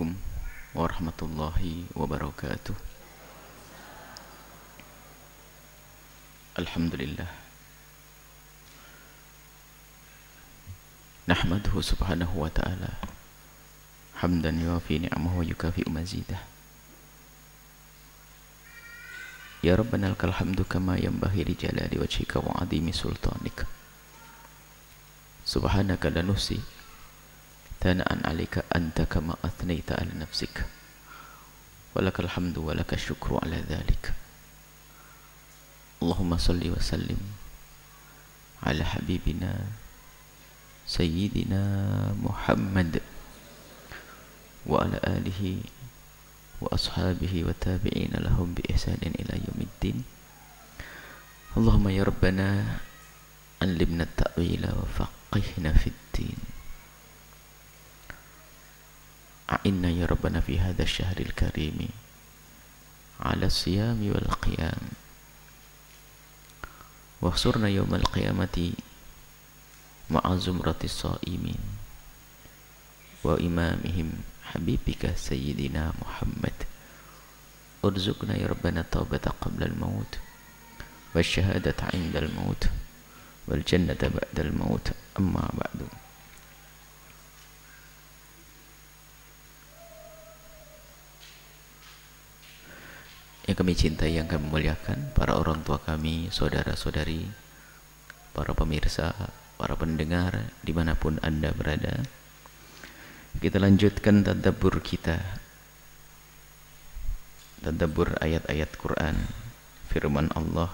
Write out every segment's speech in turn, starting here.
Assalamualaikum warahmatullahi wabarakatuh. Alhamdulillah. Nahmaduhu subhanahu wa ta'ala hamdan yuafi ni'amahu wa yukafi'u mazidah. Ya Rabbana lakal hamdu kama yanbaghi li jalali wajhika wa 'azimi sultanika. Subhanaka la nuhsi thana'an 'alaika anta kama athnaita 'ala nafsika. Walakal hamdu wa lakal syukru 'ala dzalik. Allahumma salli wa sallim ala habibina sayyidina Muhammad wa ala alihi wa ashabihi wa tabi'ina lahum bi ihsanin ila yaumiddin. Allahumma ya Rabbana allimna at-ta'wila wa faqihna fid din. A'inna ya Rabbana fi hadha asy-syahril karimi ala siyami wal qiyam. Wahsurna yawmal qiyamati ma'a zumratis sha'imin wa imamihim habibika sayyidina Muhammad. Urzuqna ya Rabbana taubata qabla al-maut wa syahadata 'inda al-maut wal jannata ba'da al-maut. Amma ba'du. Yang kami cintai, yang kami muliakan, para orang tua kami, saudara-saudari, para pemirsa, para pendengar, dimanapun Anda berada, kita lanjutkan tadabbur kita, tadabbur ayat-ayat Quran, firman Allah.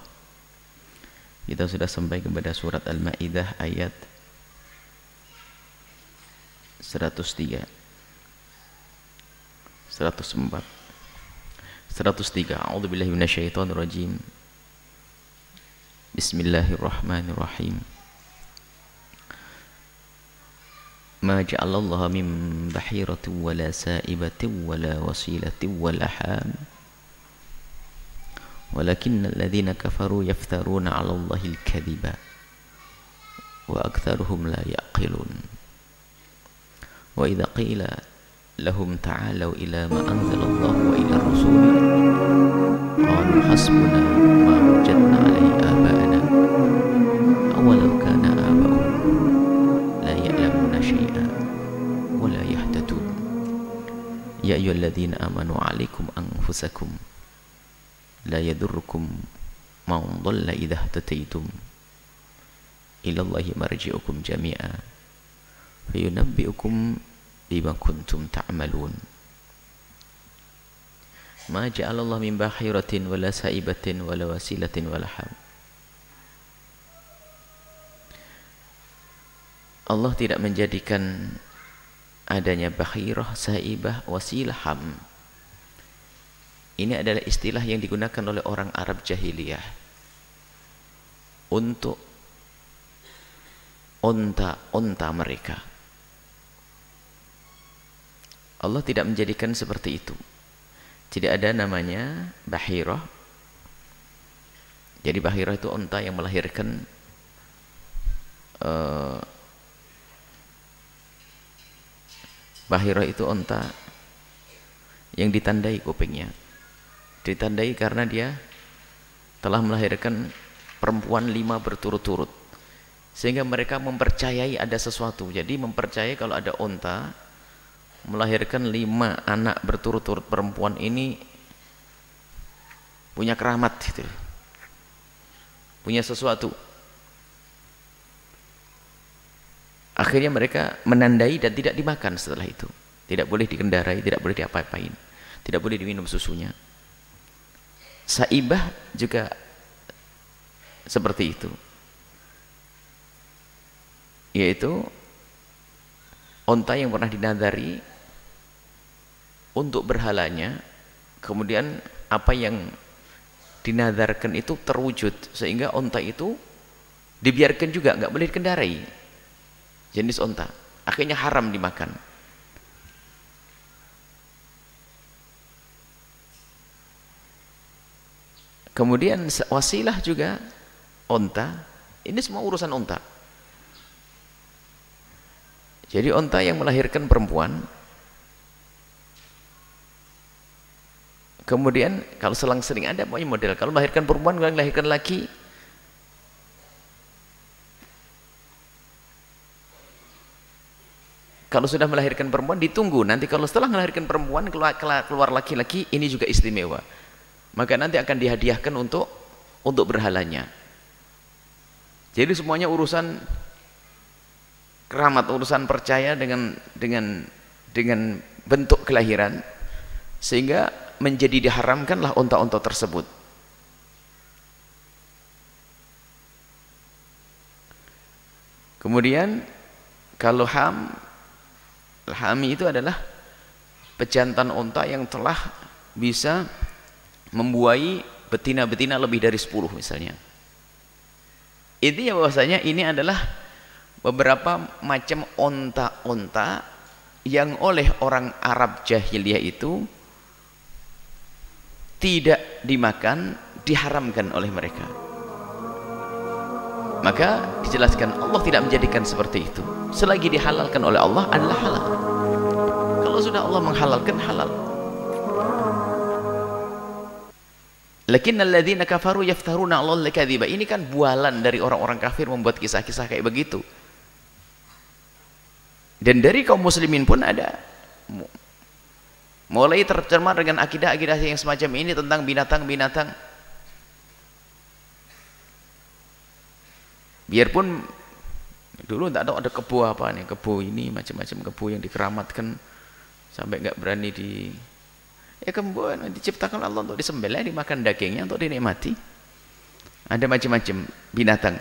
Kita sudah sampai kepada surat Al-Maidah ayat 103, 104, 103. A'udzubillahi minasyaitonir rajim. Bismillahirrahmanirrahim. Ma ja'alallahu min bahiratin wala sa'ibatin wala wasilatin wala ham. Walakinnal ladzina kafaru yaftaruna 'ala Allahil kadhiba wa aktsaruhum la ya'qilun. Wa idza qila lahum ta'alau ila ma anzalallahu wa ila rasul qalu hasbuna ma wajadna alaihi aba'ana awalau kana aba'uhum la ya'lamuna syai'an wa la yahtadun. Ya ayyuhalladzina amanu 'alaikum anfusakum la yadurrukum man dhalla idza ihtadaytum ila Allahi marji'ukum jami'a fayunabbi'ukum bima kuntum ta'malun. Ma ja'alallahu min bahiratin wala sa'ibatin wala wasilatin wala ham. Allah tidak menjadikan adanya bahirah, sa'ibah, wasilah, ham. Ini adalah istilah yang digunakan oleh orang Arab jahiliyah untuk onta-onta mereka. Allah tidak menjadikan seperti itu. Tidak ada namanya bahirah. Jadi bahirah itu onta yang melahirkan bahirah itu onta yang ditandai kupingnya. Ditandai karena dia telah melahirkan perempuan 5 berturut-turut. Sehingga mereka mempercayai ada sesuatu. Jadi mempercayai kalau ada onta melahirkan 5 anak berturut-turut, perempuan ini punya keramat gitu, punya sesuatu. Akhirnya mereka menandai dan tidak dimakan setelah itu. Tidak boleh dikendarai, tidak boleh diapa-apain, tidak boleh diminum susunya. Saibah juga seperti itu, yaitu onta yang pernah dinadari untuk berhalanya, kemudian apa yang dinadarkan itu terwujud, sehingga onta itu dibiarkan juga, nggak boleh dikendarai, jenis onta, akhirnya haram dimakan. Kemudian wasilah juga onta, ini semua urusan onta. Jadi onta yang melahirkan perempuan Kemudian kalau selang-seling ada pokoknya model. Kalau melahirkan perempuan, kalau melahirkan laki. Kalau sudah melahirkan perempuan ditunggu. Nanti kalau setelah melahirkan perempuan keluar laki-laki, ini juga istimewa. Maka nanti akan dihadiahkan untuk berhalanya. Jadi semuanya urusan keramat, urusan percaya dengan bentuk kelahiran, sehingga menjadi diharamkanlah unta-unta tersebut. Kemudian kalau hami itu adalah pejantan unta yang telah bisa membuai betina-betina lebih dari 10 misalnya. Intinya bahwasanya ini adalah beberapa macam unta-unta yang oleh orang Arab jahiliyah itu tidak dimakan, diharamkan oleh mereka. Maka dijelaskan Allah tidak menjadikan seperti itu. Selagi dihalalkan oleh Allah adalah halal. Kalau sudah Allah menghalalkan, halal. Lakinnal ladzina kafaru yaftaruna 'alallahi kadziba. Ini kan bualan dari orang-orang kafir membuat kisah-kisah kayak begitu. Dan dari kaum muslimin pun ada. Mulai tercemar dengan akidah-akidah yang semacam ini tentang binatang-binatang. Biarpun dulu tak tahu ada kebo apa nih, kebo ini macam-macam kebo yang dikeramatkan sampai nggak berani kebo diciptakan Allah untuk disembelih, dimakan dagingnya, untuk dinikmati. Ada macam-macam binatang.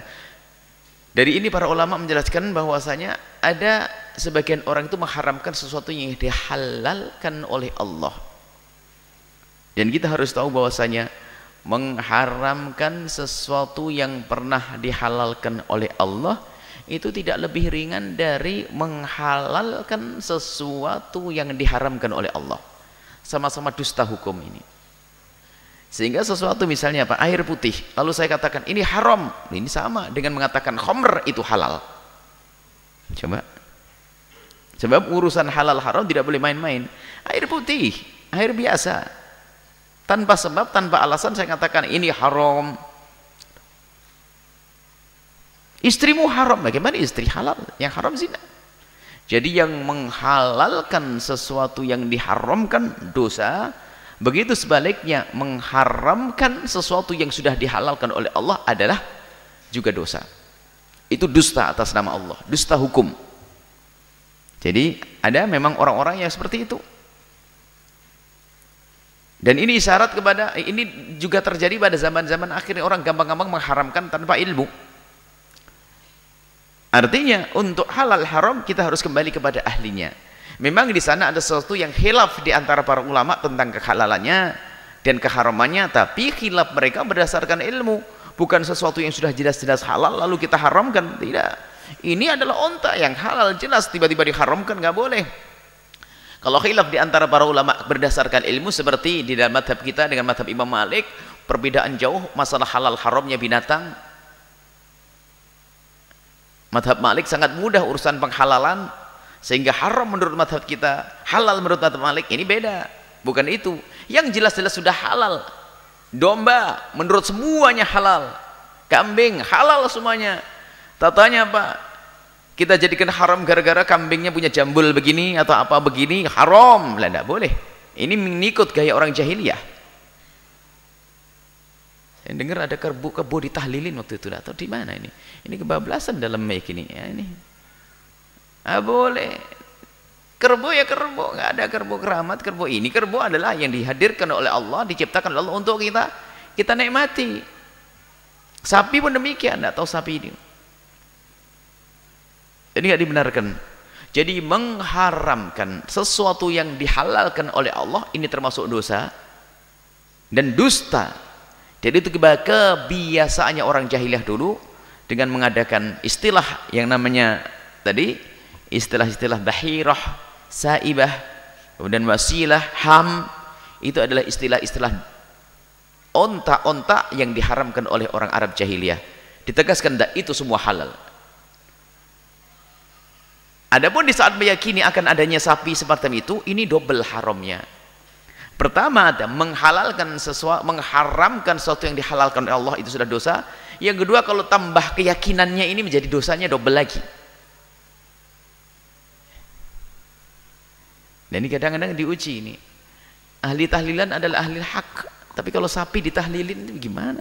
Dari ini para ulama menjelaskan bahwasanya ada sebagian orang itu mengharamkan sesuatu yang dihalalkan oleh Allah. Dan kita harus tahu bahwasanya mengharamkan sesuatu yang pernah dihalalkan oleh Allah itu tidak lebih ringan dari menghalalkan sesuatu yang diharamkan oleh Allah. Sama-sama dusta hukum ini. Sehingga sesuatu misalnya apa? Air putih. Lalu saya katakan ini haram. Ini sama dengan mengatakan khamr itu halal. Coba. Sebab urusan halal haram tidak boleh main-main. Air putih, air biasa. Tanpa sebab, tanpa alasan saya katakan ini haram. Istrimu haram. Bagaimana istri halal? Yang haram zina. Jadi yang menghalalkan sesuatu yang diharamkan dosa. Begitu sebaliknya mengharamkan sesuatu yang sudah dihalalkan oleh Allah adalah juga dosa. Itu dusta atas nama Allah, dusta hukum. Jadi ada memang orang-orang yang seperti itu. Dan ini isyarat kepada, ini juga terjadi pada zaman-zaman akhir, orang gampang-gampang mengharamkan tanpa ilmu. Artinya untuk halal haram kita harus kembali kepada ahlinya. Memang di sana ada sesuatu yang khilaf di antara para ulama tentang kehalalannya dan keharamannya, tapi khilaf mereka berdasarkan ilmu, bukan sesuatu yang sudah jelas-jelas halal lalu kita haramkan. Tidak. Ini adalah unta yang halal jelas tiba-tiba diharamkan, nggak boleh. Kalau khilaf di antara para ulama berdasarkan ilmu seperti di dalam madhab kita dengan madhab Imam Malik, perbedaan jauh masalah halal haramnya binatang. Madhab Malik sangat mudah urusan penghalalan, sehingga haram menurut madhab kita, halal menurut madhab Malik. Ini beda, bukan itu. Yang jelas-jelas sudah halal. Domba menurut semuanya halal, kambing halal semuanya. Tatanya apa? Kita jadikan haram gara-gara kambingnya punya jambul begini atau apa begini, haram lah, tidak boleh. Ini mengikut gaya orang jahiliyah. Saya dengar ada kebo ditahlilin waktu itu, atau di mana ini? Ini kebablasan dalam mic ini. Ya, ini. Boleh. Kerbau ya kerbau, nggak ada kerbau keramat. Kerbau ini, kerbau adalah yang dihadirkan oleh Allah, diciptakan oleh Allah untuk kita nikmati. Sapi pun demikian, nggak tahu sapi ini. Jadi nggak dibenarkan. Jadi mengharamkan sesuatu yang dihalalkan oleh Allah ini termasuk dosa dan dusta. Jadi itu kebiasaannya orang jahiliyah dulu dengan mengadakan istilah yang namanya tadi istilah-istilah bahirah, saibah, kemudian wasilah, ham, itu adalah istilah-istilah onta-onta yang diharamkan oleh orang Arab jahiliyah. Ditegaskan itu semua halal. Adapun di saat meyakini akan adanya sapi seperti itu, ini double haramnya. Pertama, menghalalkan sesuatu, mengharamkan sesuatu yang dihalalkan oleh Allah, itu sudah dosa. Yang kedua, kalau tambah keyakinannya ini menjadi dosanya double lagi. Dan ini kadang-kadang diuji ini. Ahli tahlilan adalah ahli hak, tapi kalau sapi ditahlilin gimana?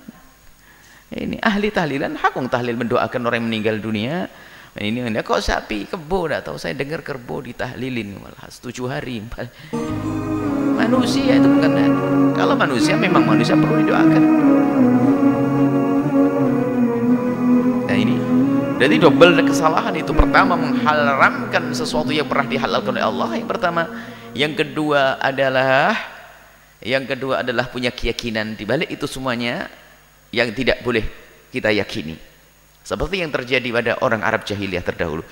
Ini ahli tahlilan hak, tahlil mendoakan orang yang meninggal dunia. Ini kok sapi kebo, enggak tahu saya dengar kerbau ditahlilin malah 7 hari. Manusia itu bukan. Kalau manusia memang manusia perlu didoakan. Nah ini jadi double kesalahan itu. Pertama, mengharamkan sesuatu yang pernah dihalalkan oleh Allah, yang pertama. Yang kedua adalah punya keyakinan di balik itu semuanya yang tidak boleh kita yakini, seperti yang terjadi pada orang Arab jahiliyah terdahulu.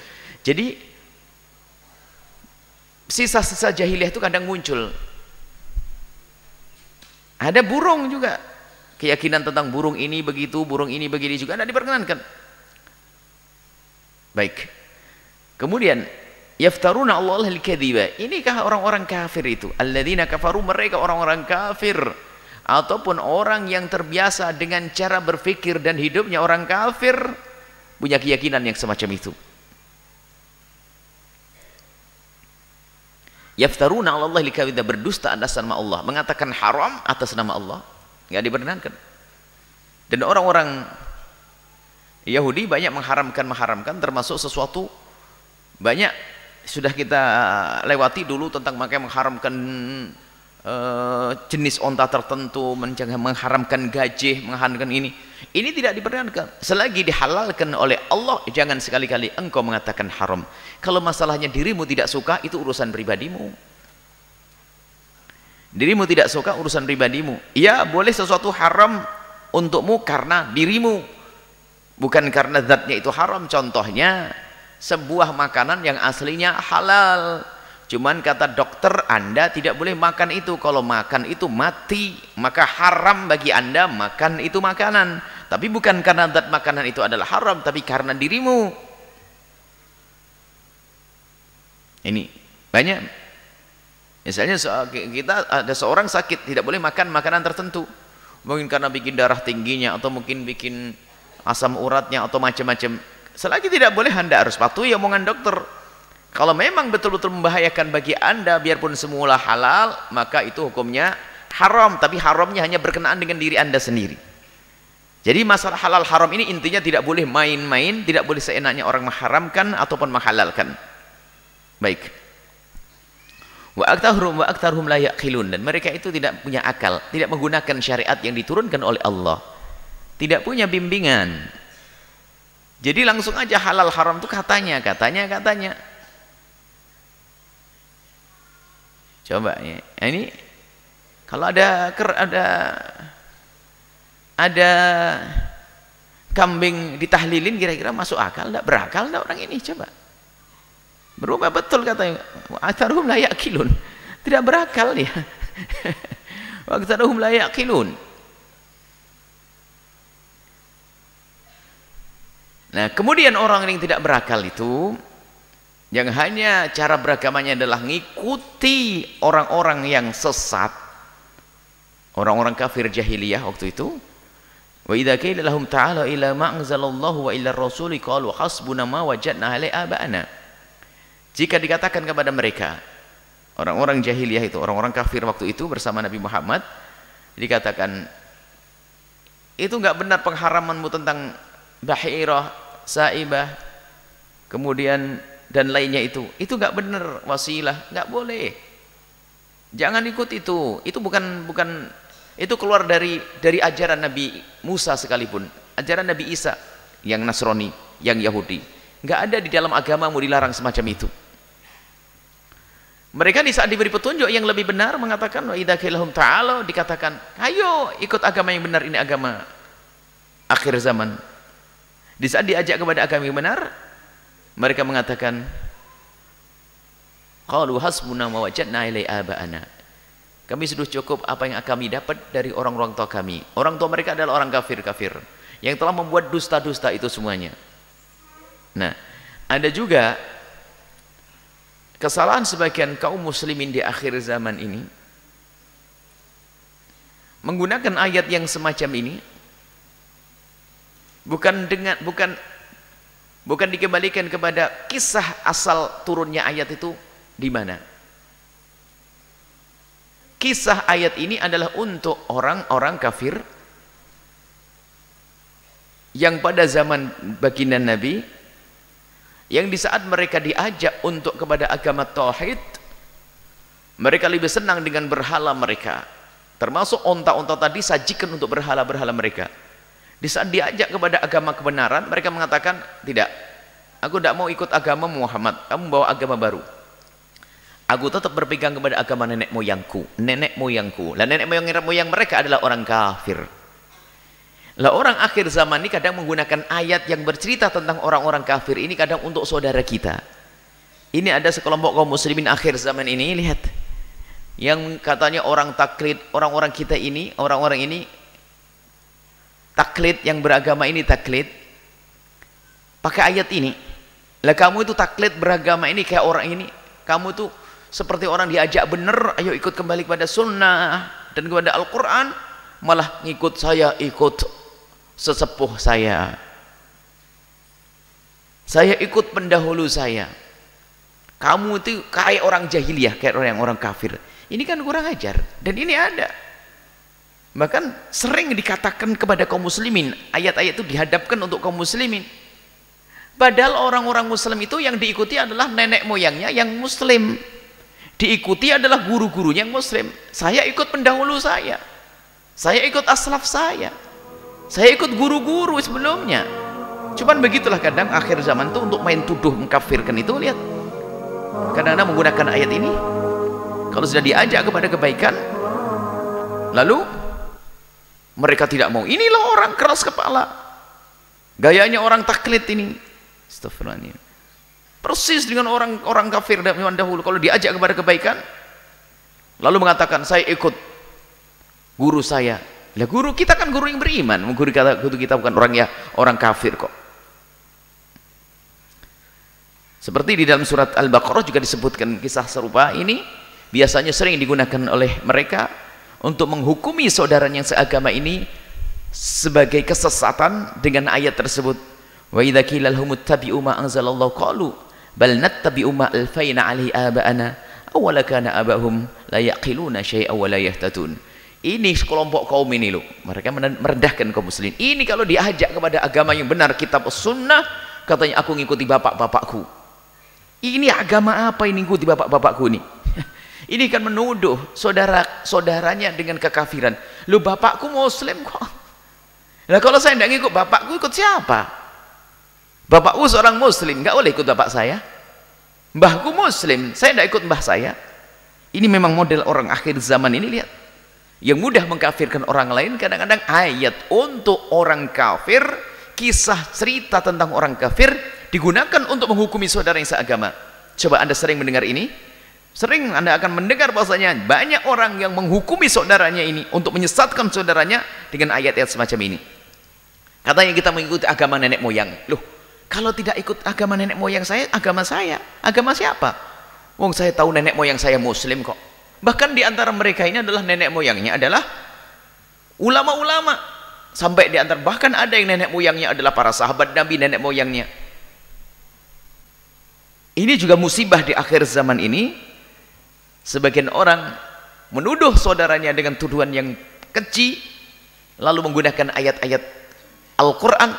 Jadi sisa-sisa jahiliyah itu kadang muncul. Ada burung juga, keyakinan tentang burung ini begitu, burung ini begini juga tidak diperkenankan. Baik. Kemudian yaftaruna Allah al-kadhiba. Inikah orang-orang kafir itu? Alladzina kafaru, mereka orang-orang kafir ataupun orang yang terbiasa dengan cara berpikir dan hidupnya orang kafir punya keyakinan yang semacam itu. Yaftaruna Allah al-kadhiba, berdusta atas nama Allah, mengatakan haram atas nama Allah, enggak diperkenankan. Dan orang-orang Yahudi banyak mengharamkan termasuk sesuatu banyak sudah kita lewati dulu tentang makanya mengharamkan jenis onta tertentu, mengharamkan gajih, mengharamkan ini tidak diperkenankan. Selagi dihalalkan oleh Allah, jangan sekali-kali engkau mengatakan haram. Kalau masalahnya dirimu tidak suka, itu urusan pribadimu. Dirimu tidak suka, urusan pribadimu. Ya, boleh sesuatu haram untukmu karena dirimu, bukan karena zatnya itu haram. Contohnya sebuah makanan yang aslinya halal, cuman kata dokter Anda tidak boleh makan itu, kalau makan itu mati, maka haram bagi Anda makan itu makanan. Tapi bukan karena zat makanan itu adalah haram, tapi karena dirimu. Ini banyak. Misalnya kita ada seorang sakit, tidak boleh makan makanan tertentu, mungkin karena bikin darah tingginya, atau mungkin bikin asam uratnya, atau macam-macam. Selagi tidak boleh, Anda harus patuhi omongan dokter. Kalau memang betul-betul membahayakan bagi Anda, biarpun semula halal, maka itu hukumnya haram. Tapi haramnya hanya berkenaan dengan diri Anda sendiri. Jadi masalah halal haram ini intinya tidak boleh main-main, tidak boleh seenaknya orang mengharamkan ataupun menghalalkan. Baik. Wa aktsaruhum la yaqilun, dan mereka itu tidak punya akal, tidak menggunakan syariat yang diturunkan oleh Allah, tidak punya bimbingan. Jadi langsung aja halal haram itu katanya. Coba ya, ini kalau ada kambing ditahlilin, kira-kira masuk akal enggak? Berakal enggak orang ini? Coba. Berubah betul katanya. Aktsaruhum la yaqilun. Tidak berakal dia. Aktsaruhum la yaqilun. Nah, kemudian orang yang tidak berakal itu yang hanya cara beragamanya adalah mengikuti orang-orang yang sesat, orang-orang kafir jahiliyah waktu itu. Wa idza qila lahum ta'ala ila ma anzalallahu wa ila rasuli qalu hasbuna ma wajadna alaihi aba'ana. Jika dikatakan kepada mereka, orang-orang jahiliyah itu, orang-orang kafir waktu itu bersama Nabi Muhammad, dikatakan, itu enggak benar pengharamanmu tentang bahirah, saibah, kemudian dan lainnya itu enggak benar, wasilah, enggak boleh, jangan ikut itu bukan itu keluar dari ajaran Nabi Musa sekalipun, ajaran Nabi Isa yang Nasrani, yang Yahudi, enggak ada di dalam agamamu dilarang semacam itu. Mereka di saat diberi petunjuk yang lebih benar mengatakan wa idza qila lahum ta'ala, dikatakan ayo ikut agama yang benar, ini agama akhir zaman. Di saat diajak kepada agama yang benar, mereka mengatakan qalu hasbuna ma wajadna ilai aba'ana, kami sudah cukup apa yang kami dapat dari orang-orang tua kami. Orang tua mereka adalah orang kafir yang telah membuat dusta-dusta itu semuanya. Nah, ada juga kesalahan sebagian kaum muslimin di akhir zaman ini, menggunakan ayat yang semacam ini bukan dikembalikan kepada kisah asal turunnya ayat itu di mana. Kisah ayat ini adalah untuk orang-orang kafir yang pada zaman baginda Nabi, yang di saat mereka diajak untuk kepada agama tauhid, mereka lebih senang dengan berhala mereka, termasuk onta-onta tadi sajikan untuk berhala-berhala mereka. Di saat diajak kepada agama kebenaran, mereka mengatakan, tidak, aku tidak mau ikut agama Muhammad, kamu bawa agama baru. Aku tetap berpegang kepada agama nenek moyangku. Lah nenek moyang mereka adalah orang kafir. Lah orang akhir zaman ini kadang menggunakan ayat yang bercerita tentang orang-orang kafir ini kadang untuk saudara kita. Ini ada sekelompok kaum muslimin akhir zaman ini, lihat, yang katanya orang taklid, orang-orang kita ini, orang-orang ini taklid, yang beragama ini taklid pakai ayat ini. Lah kamu itu taklid beragama ini kayak orang ini, kamu itu seperti orang diajak bener, ayo ikut kembali kepada sunnah dan kepada Al-Quran, malah ngikut saya, ikut sesepuh saya ikut pendahulu saya. Kamu itu kayak orang jahiliyah, kayak orang kafir. Ini kan kurang ajar, dan ini ada. Bahkan sering dikatakan kepada kaum muslimin, ayat-ayat itu dihadapkan untuk kaum muslimin. Padahal orang-orang muslim itu yang diikuti adalah nenek moyangnya yang muslim, diikuti adalah guru-gurunya yang muslim. Saya ikut pendahulu saya ikut aslaf saya ikut guru-guru sebelumnya. Cuman begitulah kadang akhir zaman itu untuk main tuduh mengkafirkan itu, lihat, kadang-kadang menggunakan ayat ini. Kalau sudah diajak kepada kebaikan, lalu mereka tidak mau. Inilah orang keras kepala, gayanya orang taklid ini. Astagfirullahaladzim. Persis dengan orang kafir zaman dahulu. Kalau diajak kepada kebaikan, lalu mengatakan saya ikut guru saya. Lah guru kita kan guru yang beriman, guru kita bukan orang kafir kok. Seperti di dalam surat Al-Baqarah juga disebutkan kisah serupa ini, biasanya sering digunakan oleh mereka untuk menghukumi saudaranya yang seagama ini sebagai kesesatan dengan ayat tersebut. Wa idza qila lahum ittabi'u ma anzalallahu qalu bal nattabi'u ma alfayna 'alaihi aba'ana aw la kana abahum la yaqiluna syai'an wa la yahtadun. Ini sekelompok kaum ini loh, mereka merendahkan kaum muslimin. Ini kalau diajak kepada agama yang benar, kitab sunnah, katanya aku ngikuti bapak-bapakku. Ini agama apa ini ngikuti bapak-bapakku ini? Ini kan menuduh saudaranya dengan kekafiran. Lu bapakku muslim kok. Nah kalau saya tidak ngikut bapakku, ikut siapa? Bapakku seorang muslim, nggak boleh ikut bapak saya. Mbahku muslim, saya tidak ikut mbah saya. Ini memang model orang akhir zaman ini, lihat, yang mudah mengkafirkan orang lain. Kadang-kadang ayat untuk orang kafir, kisah cerita tentang orang kafir digunakan untuk menghukumi saudara yang seagama. Coba Anda sering mendengar ini, sering Anda akan mendengar bahwasanya banyak orang yang menghukumi saudaranya ini untuk menyesatkan saudaranya dengan ayat-ayat semacam ini. Katanya kita mengikuti agama nenek moyang. Loh, kalau tidak ikut agama nenek moyang saya, agama siapa? Wong saya tahu nenek moyang saya muslim kok. Bahkan di antara mereka ini adalah nenek moyangnya adalah ulama-ulama. Sampai di antara bahkan ada yang nenek moyangnya adalah para sahabat Nabi, nenek moyangnya. Ini juga musibah di akhir zaman ini. Sebagian orang menuduh saudaranya dengan tuduhan yang keji, lalu menggunakan ayat-ayat Al-Quran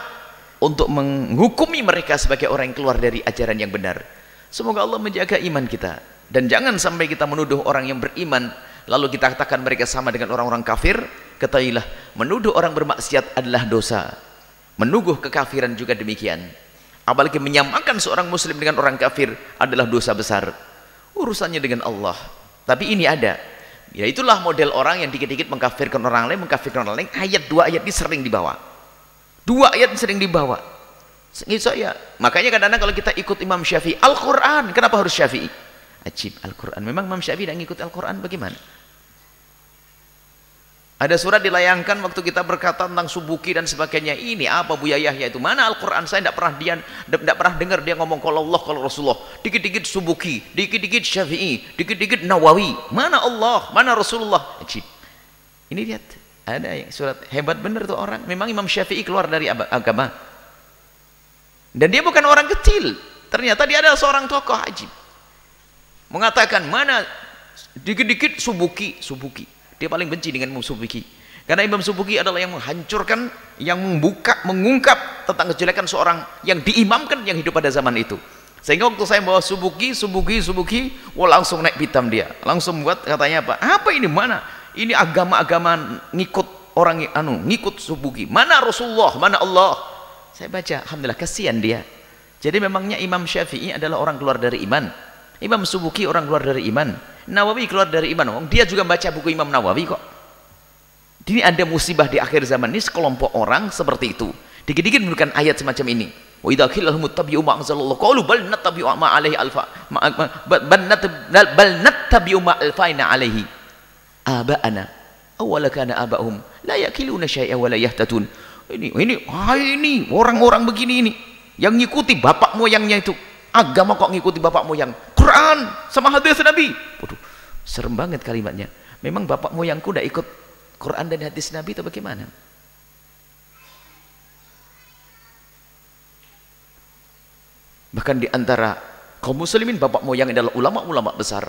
untuk menghukumi mereka sebagai orang yang keluar dari ajaran yang benar. Semoga Allah menjaga iman kita, dan jangan sampai kita menuduh orang yang beriman lalu kita katakan mereka sama dengan orang-orang kafir. Ketahuilah, menuduh orang bermaksiat adalah dosa, menuduh kekafiran juga demikian. Apalagi menyamakan seorang muslim dengan orang kafir adalah dosa besar. Urusannya dengan Allah. Tapi ini ada, ya itulah model orang yang dikit-dikit mengkafirkan orang lain, ayat dua ayat ini sering dibawa. Dua ayat sering dibawa. Makanya kadang-kadang kalau kita ikut Imam Syafi'i, Al-Quran, kenapa harus Syafi'i? Ajib, Al-Quran. Memang Imam Syafi'i tidak ngikut Al-Quran, bagaimana? Ada surat dilayangkan waktu kita berkata tentang subuki dan sebagainya. Ini apa Buya Yahya itu? Mana Al-Quran? Saya tidak pernah dengar dia ngomong kalau Allah, kalau Rasulullah. Dikit-dikit subuki, dikit-dikit Syafi'i, dikit-dikit Nawawi. Mana Allah? Mana Rasulullah? Ajib. Ini lihat. Ada yang surat, hebat bener tuh orang. Memang Imam Syafi'i keluar dari agama. Dan dia bukan orang kecil. Ternyata dia adalah seorang tokoh ajib. Mengatakan mana dikit-dikit Subuki. Dia paling benci dengan Imam Subuki. Karena Imam Subuki adalah yang menghancurkan, yang mengungkap tentang kejelekan seorang yang diimamkan yang hidup pada zaman itu. Sehingga waktu saya bawa Subuki, wah langsung naik pitam dia. Langsung buat katanya apa? Apa ini, mana? Ini agama-agama ngikut orang ngikut Subuki. Mana Rasulullah, mana Allah? Saya baca, alhamdulillah, kasihan dia. Jadi memangnya Imam Syafi'i adalah orang keluar dari iman. Imam Subuki orang keluar dari iman. Nawawi keluar dari iman. Dia juga baca buku Imam Nawawi kok. Ini ada musibah di akhir zaman ini, sekelompok orang seperti itu. Dikit-dikit menunjukkan ayat semacam ini. Wa idza qila lahum ittabi'u ma anzalallahu qalu bal nattabi'u ma alaihi alfa bal nattabi'u ma alfaina alaihi aba'ana awwala kana aba'hum la yaqiluna syai'a wa la yahtadun. Ini orang-orang begini ini yang ngikuti bapak moyangnya itu. Agama kok ngikuti bapak moyang. Quran sama hadis Nabi. Waduh, serem banget kalimatnya. Memang bapak moyangku udah ikut Quran dan hadis Nabi atau bagaimana? Bahkan di antara kaum muslimin bapak moyang adalah ulama-ulama besar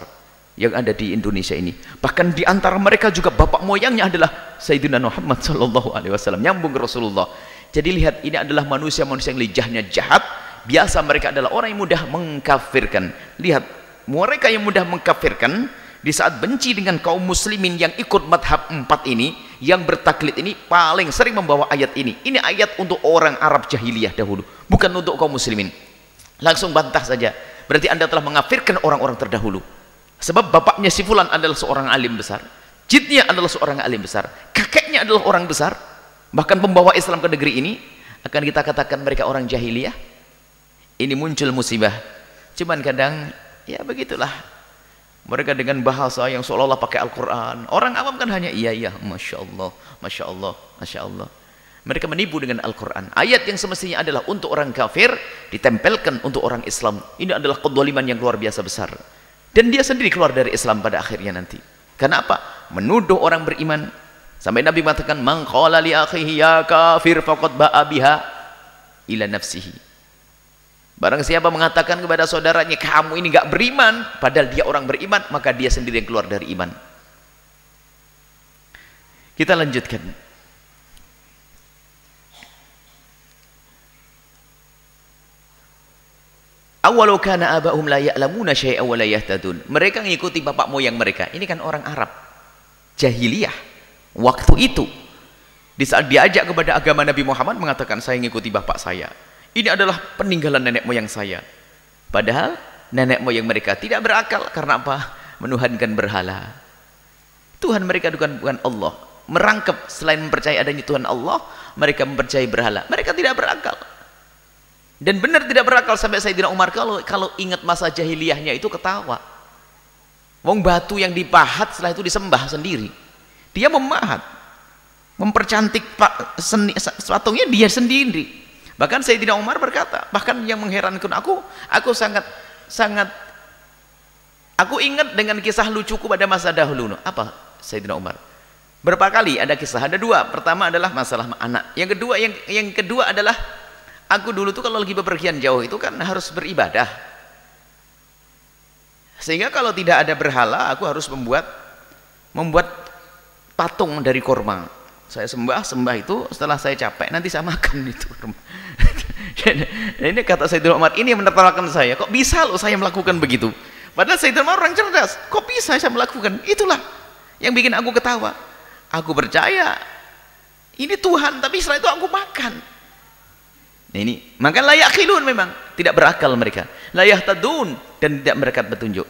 yang ada di Indonesia ini. Bahkan di antara mereka juga bapak moyangnya adalah Sayyidina Muhammad sallallahu alaihi wasallam, nyambung ke Rasulullah. Jadi lihat, ini adalah manusia-manusia yang lijahnya jahat. Biasa mereka adalah orang yang mudah mengkafirkan. Lihat, mereka yang mudah mengkafirkan di saat benci dengan kaum muslimin yang ikut madhab 4 ini, yang bertaklid ini, paling sering membawa ayat ini. Ini ayat untuk orang Arab jahiliyah dahulu, bukan untuk kaum muslimin. Langsung bantah saja. Berarti Anda telah mengafirkan orang-orang terdahulu. Sebab bapaknya si fulan adalah seorang alim besar, jidnya adalah seorang alim besar, kakeknya adalah orang besar, bahkan pembawa Islam ke negeri ini. Akan kita katakan mereka orang jahiliyah. Ini muncul musibah. Cuman kadang ya begitulah, mereka dengan bahasa yang seolah-olah pakai Al-Quran. Orang awam kan hanya iya, Masya Allah, Masya Allah, Masya Allah. Mereka menipu dengan Al-Quran. Ayat yang semestinya adalah untuk orang kafir ditempelkan untuk orang Islam. Ini adalah kedzaliman yang luar biasa besar. Dan dia sendiri keluar dari Islam pada akhirnya nanti. Karena apa? Menuduh orang beriman. Sampai Nabi mengatakan, man qala li akhihi ya kafir faqad ba'a biha ila nafsihi. Barang siapa mengatakan kepada saudaranya, kamu ini gak beriman, padahal dia orang beriman, maka dia sendiri yang keluar dari iman. Kita lanjutkan. Awalau kana abahum la ya'lamuna syai'a wa la yahtadun. Mereka mengikuti bapak moyang mereka. Ini kan orang Arab jahiliyah waktu itu. Di saat diajak kepada agama Nabi Muhammad, mengatakan saya mengikuti bapak saya. Ini adalah peninggalan nenek moyang saya. Padahal nenek moyang mereka tidak berakal. Karena apa? Menuhankan berhala. Tuhan mereka bukan Allah. Merangkap selain mempercayai adanya Tuhan Allah, mereka mempercayai berhala. Mereka tidak berakal. Dan benar tidak berakal. Sampai Sayyidina Umar kalau ingat masa jahiliyahnya itu ketawa. Wong batu yang dipahat setelah itu disembah sendiri. Dia memahat, mempercantik patungnya dia sendiri. Bahkan Sayyidina Umar berkata, bahkan yang mengherankan aku ingat dengan kisah lucuku pada masa dahulu. Apa Sayyidina Umar? Berapa kali ada kisah? Ada dua. Pertama adalah masalah anak. Yang kedua adalah aku dulu tuh kalau lagi bepergian jauh itu kan harus beribadah. Sehingga kalau tidak ada berhala, aku harus membuat patung dari korma. Saya sembah itu, setelah saya capek nanti saya makan itu. Ini kata Sayyidina Umar, ini yang menertawakan saya. Kok bisa loh saya melakukan begitu? Padahal Sayyidina Umar orang cerdas. Kok bisa saya melakukan? Itulah yang bikin aku ketawa. Aku percaya ini Tuhan, tapi setelah itu aku makan. Ini maka la yaqilun, memang tidak berakal mereka. La yahtadun, dan tidak mendapat petunjuk.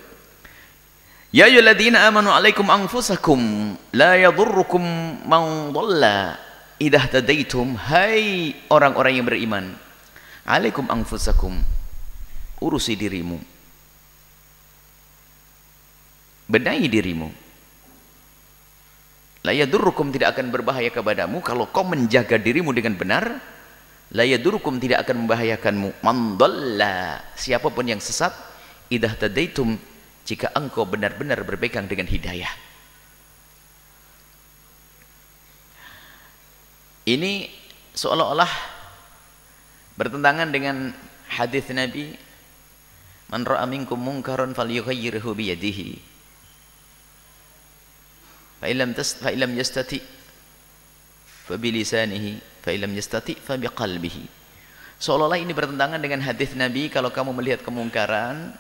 Ya ayyuhalladzina amanu alaikum anfusakum la yadurrukum man dhalla idza ihtadaitum. Hai orang-orang yang beriman, alaikum anfusakum, urusi dirimu, benahi dirimu. La yadurrukum, tidak akan berbahaya kepadamu kalau kau menjaga dirimu dengan benar. La yadurrukum, tidak akan membahayakanmu, man dhalla, siapapun yang sesat, idza ihtadaitum, jika engkau benar-benar berpegang dengan hidayah. Ini seolah-olah bertentangan dengan hadis Nabi, man ra'a minkum munkaran falyughayyirhu bi yadihi fa illam yastati fa bi lisanihi fa illam yastati fa bi qalbihi. Seolah-olah ini bertentangan dengan hadis Nabi, kalau kamu melihat kemungkaran,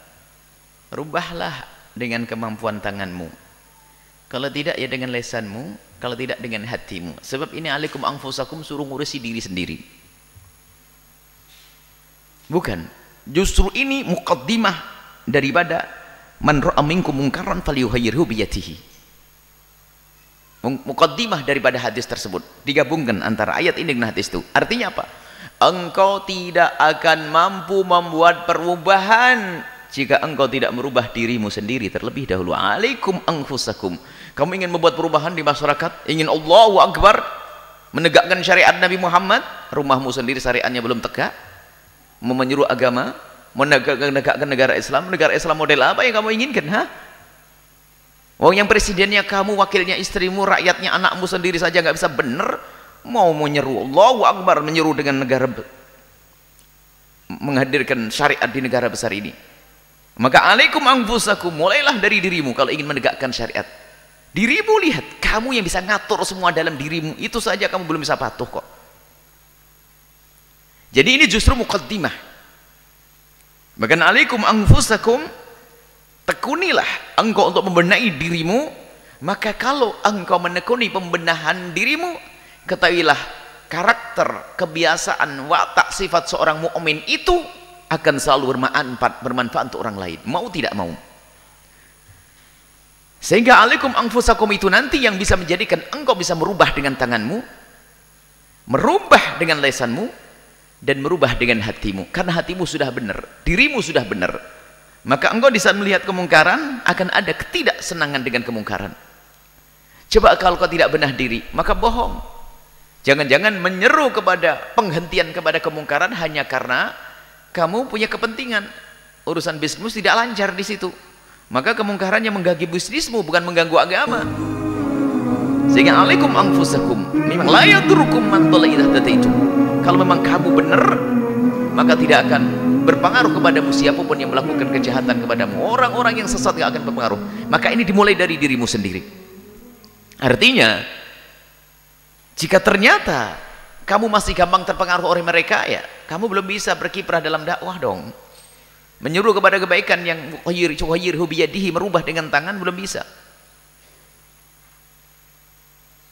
rubahlah dengan kemampuan tanganmu, kalau tidak ya dengan lisanmu, kalau tidak dengan hatimu. Sebab ini alaikum anfusakum, suruh ngurusi diri sendiri. Bukan, justru ini muqaddimah daripada man ra'a minkum munkaran falyughayyirhu bi yadihi. Muqaddimah daripada hadis tersebut, digabungkan antara ayat ini dengan hadis itu. Artinya apa? Engkau tidak akan mampu membuat perubahan jika engkau tidak merubah dirimu sendiri terlebih dahulu. Alaikum anfusakum. Kamu ingin membuat perubahan di masyarakat, ingin Allahu Akbar, menegakkan syariat Nabi Muhammad, rumahmu sendiri syariatnya belum tegak, menyuruh agama, menegakkan negara Islam model apa yang kamu inginkan? Yang presidennya kamu, wakilnya istrimu, rakyatnya anakmu sendiri saja nggak bisa benar, mau menyeru Allahu Akbar, menyeru dengan negara, menghadirkan syariat di negara besar ini. Maka alaikum anfusakum, mulailah dari dirimu kalau ingin menegakkan syariat. Dirimu, lihat, kamu yang bisa ngatur semua dalam dirimu, itu saja kamu belum bisa patuh kok. Jadi ini justru muqaddimah. Maka alaikum anfusakum, tekunilah engkau untuk membenahi dirimu. Maka kalau engkau menekuni pembenahan dirimu, ketahuilah karakter, kebiasaan, watak, sifat seorang mukmin itu akan selalu bermanfaat untuk orang lain, mau tidak mau. Sehingga alaikum anfusakum itu nanti yang bisa menjadikan engkau bisa merubah dengan tanganmu, merubah dengan lisanmu, dan merubah dengan hatimu. Karena hatimu sudah benar, dirimu sudah benar, maka engkau di saat melihat kemungkaran akan ada ketidaksenangan dengan kemungkaran. Coba kalau kau tidak benah diri, maka bohong. Jangan-jangan menyeru kepada penghentian kepada kemungkaran hanya karena kamu punya kepentingan, urusan bisnis tidak lancar di situ, maka kemungkarannya mengganggu bisnismu, bukan mengganggu agama. Sehingga alaikum anfusakum, memang la yadurukum man dhalla idza tadaitum. Kalau memang kamu benar, maka tidak akan berpengaruh kepadamu siapapun yang melakukan kejahatan kepadamu. Orang-orang yang sesat tidak akan berpengaruh. Maka ini dimulai dari dirimu sendiri. Artinya, jika ternyata kamu masih gampang terpengaruh oleh mereka, ya kamu belum bisa berkiprah dalam dakwah dong. Menyuruh kepada kebaikan yang yughayyiruhu biyadihi, merubah dengan tangan, belum bisa.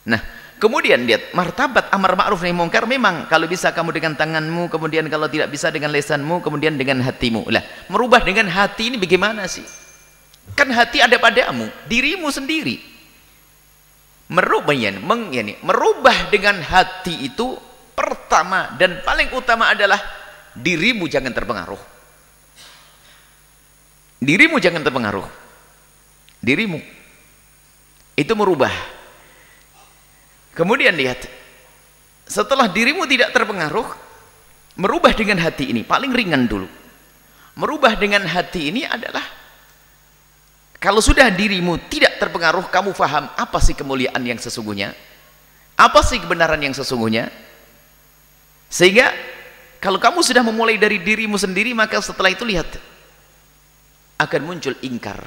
Nah, kemudian lihat martabat amar ma'ruf nahi munkar, memang kalau bisa kamu dengan tanganmu, kemudian kalau tidak bisa dengan lisanmu, kemudian dengan hatimu. Lah, merubah dengan hati ini bagaimana sih? Kan hati ada padamu, dirimu sendiri. Merubah dengan hati itu pertama dan paling utama adalah dirimu jangan terpengaruh. Dirimu jangan terpengaruh. Dirimu itu merubah. Kemudian lihat, setelah dirimu tidak terpengaruh, merubah dengan hati ini paling ringan dulu. Merubah dengan hati ini adalah kalau sudah dirimu tidak terpengaruh, kamu faham apa sih kemuliaan yang sesungguhnya, apa sih kebenaran yang sesungguhnya. Sehingga kalau kamu sudah memulai dari dirimu sendiri, maka setelah itu lihat, akan muncul ingkar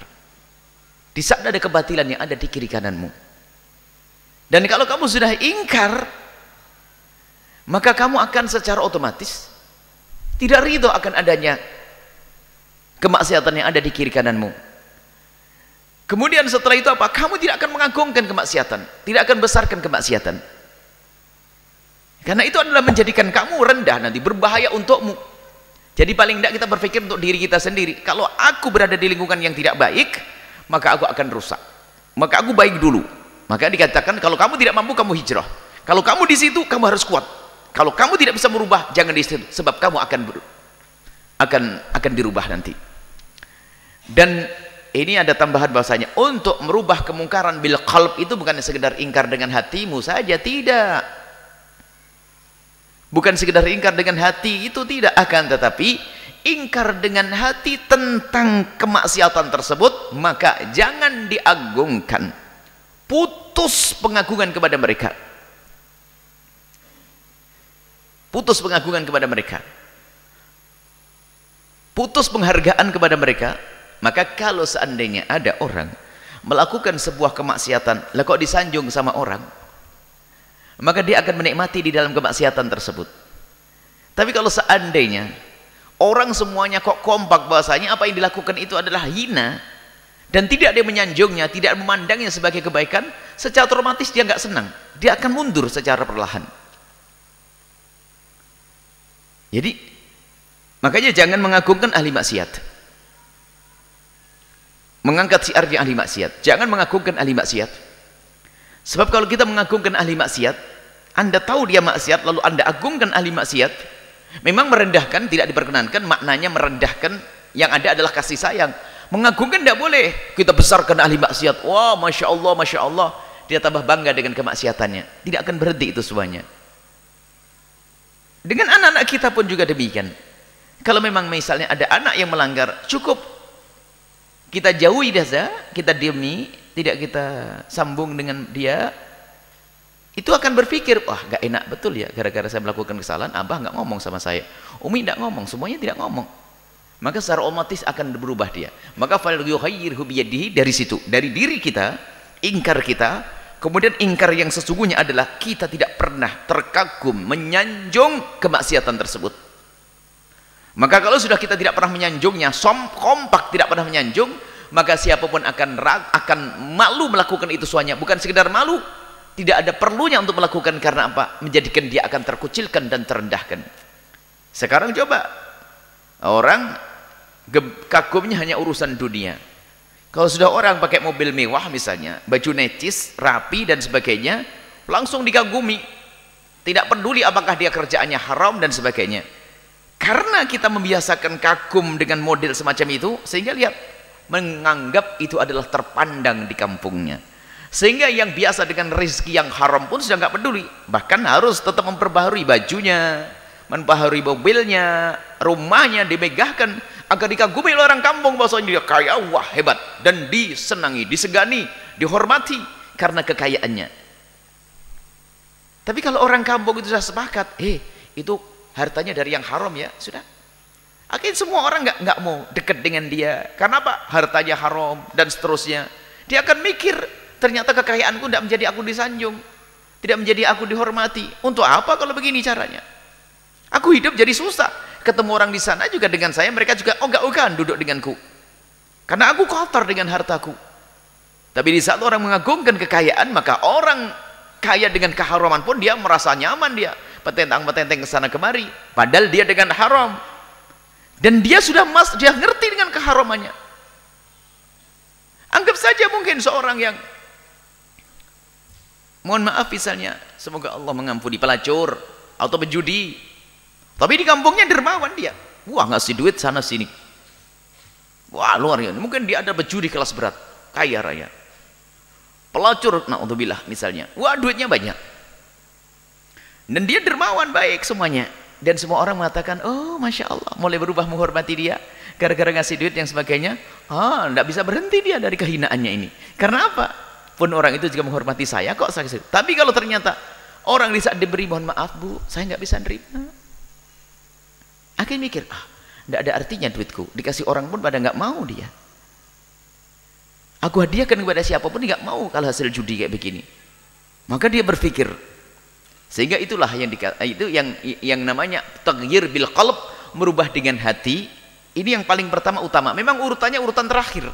di saat ada kebatilan yang ada di kiri kananmu. Dan kalau kamu sudah ingkar, maka kamu akan secara otomatis tidak ridho akan adanya kemaksiatan yang ada di kiri kananmu. Kemudian setelah itu apa? Kamu tidak akan mengagungkan kemaksiatan, tidak akan besarkan kemaksiatan. Karena itu adalah menjadikan kamu rendah, nanti berbahaya untukmu. Jadi paling tidak kita berpikir untuk diri kita sendiri. Kalau aku berada di lingkungan yang tidak baik, maka aku akan rusak. Maka aku baik dulu. Maka dikatakan kalau kamu tidak mampu, kamu hijrah. Kalau kamu di situ, kamu harus kuat. Kalau kamu tidak bisa merubah, jangan di situ, sebab kamu akan dirubah nanti. Dan ini ada tambahan bahasanya, untuk merubah kemungkaran bil qalb itu bukan sekedar ingkar dengan hatimu saja, tidak. Bukan sekedar ingkar dengan hati itu tidak, akan tetapi ingkar dengan hati tentang kemaksiatan tersebut, maka jangan diagungkan. Putus pengagungan kepada mereka. putus pengagungan kepada mereka, putus penghargaan kepada mereka. Maka kalau seandainya ada orang melakukan sebuah kemaksiatan, lah kok disanjung sama orang, maka dia akan menikmati di dalam kemaksiatan tersebut. Tapi kalau seandainya orang semuanya kok kompak bahasanya apa yang dilakukan itu adalah hina, dan tidak dia menyanjungnya, tidak memandangnya sebagai kebaikan, secara otomatis dia nggak senang, dia akan mundur secara perlahan. Jadi makanya jangan mengagungkan ahli maksiat, mengangkat siarnya ahli maksiat. Jangan mengagungkan ahli maksiat, sebab kalau kita mengagungkan ahli maksiat, Anda tahu dia maksiat lalu Anda agungkan ahli maksiat, memang merendahkan, tidak diperkenankan. Maknanya merendahkan, yang ada adalah kasih sayang. Mengagungkan tidak boleh. Kita besarkan ahli maksiat, wah masya Allah, dia tambah bangga dengan kemaksiatannya. Tidak akan berhenti itu semuanya. Dengan anak-anak kita pun juga demikian. Kalau memang misalnya ada anak yang melanggar, cukup kita jauhi dia, kita diami, tidak kita sambung dengan dia. Itu akan berpikir, wah gak enak betul ya, gara-gara saya melakukan kesalahan, abah gak ngomong sama saya, umi gak ngomong, semuanya tidak ngomong. Maka secara otomatis akan berubah dia. Maka falyughayyirhu biyadihi, dari situ, dari diri kita, ingkar kita. Kemudian ingkar yang sesungguhnya adalah kita tidak pernah terkagum menyanjung kemaksiatan tersebut. Maka kalau sudah kita tidak pernah menyanjungnya, kompak tidak pernah menyanjung, maka siapapun akan malu melakukan itu semuanya. Bukan sekedar malu, tidak ada perlunya untuk melakukan. Karena apa? Menjadikan dia akan terkucilkan dan terendahkan. Sekarang coba, orang kagumnya hanya urusan dunia. Kalau sudah orang pakai mobil mewah misalnya, baju necis, rapi dan sebagainya, langsung dikagumi. Tidak peduli apakah dia kerjaannya haram dan sebagainya. Karena kita membiasakan kagum dengan model semacam itu, sehingga lihat, menganggap itu adalah terpandang di kampungnya. Sehingga yang biasa dengan rezeki yang haram pun sudah nggak peduli. Bahkan harus tetap memperbaharui bajunya, memperbaharui mobilnya, rumahnya dimegahkan, agar dikagumi oleh orang kampung bahwasanya dia kaya, wah hebat, dan disenangi, disegani, dihormati karena kekayaannya. Tapi kalau orang kampung itu sudah sepakat, itu hartanya dari yang haram ya, sudah. Akhirnya semua orang nggak mau dekat dengan dia. Karena apa? Hartanya haram dan seterusnya. Dia akan mikir, ternyata kekayaanku tidak menjadi aku disanjung, tidak menjadi aku dihormati. Untuk apa kalau begini caranya? Aku hidup jadi susah. Ketemu orang di sana juga dengan saya, mereka juga ogah-ogahan duduk denganku. Karena aku kotor dengan hartaku. Tapi di saat orang mengagungkan kekayaan, maka orang kaya dengan keharaman pun dia merasa nyaman, dia petentang-petenteng ke sana kemari. Padahal dia dengan haram. Dan dia sudah dia ngerti dengan keharamannya. Anggap saja mungkin seorang yang, mohon maaf misalnya, semoga Allah mengampuni, pelacur atau penjudi. Tapi di kampungnya dermawan dia. Wah ngasih duit sana sini. Wah luar biasa. Mungkin dia ada penjudi kelas berat, kaya raya. Pelacur, na'udzubillah misalnya. Wah duitnya banyak. Dan dia dermawan baik semuanya. Dan semua orang mengatakan, oh masya Allah, mulai berubah menghormati dia. Gara-gara ngasih duit yang sebagainya. Tidak bisa berhenti dia dari kehinaannya ini. Karena apa? Pun orang itu juga menghormati saya kok. Tapi kalau ternyata orang di saat diberi, mohon maaf bu, saya nggak bisa nerima. Akhirnya mikir, tidak ada artinya duitku, dikasih orang pun pada nggak mau dia. Aku hadiahkan kepada siapapun nggak mau kalau hasil judi kayak begini. Maka dia berpikir, sehingga itulah yang namanya taghyir bil qalb, merubah dengan hati. Ini yang paling pertama utama. Memang urutannya urutan terakhir.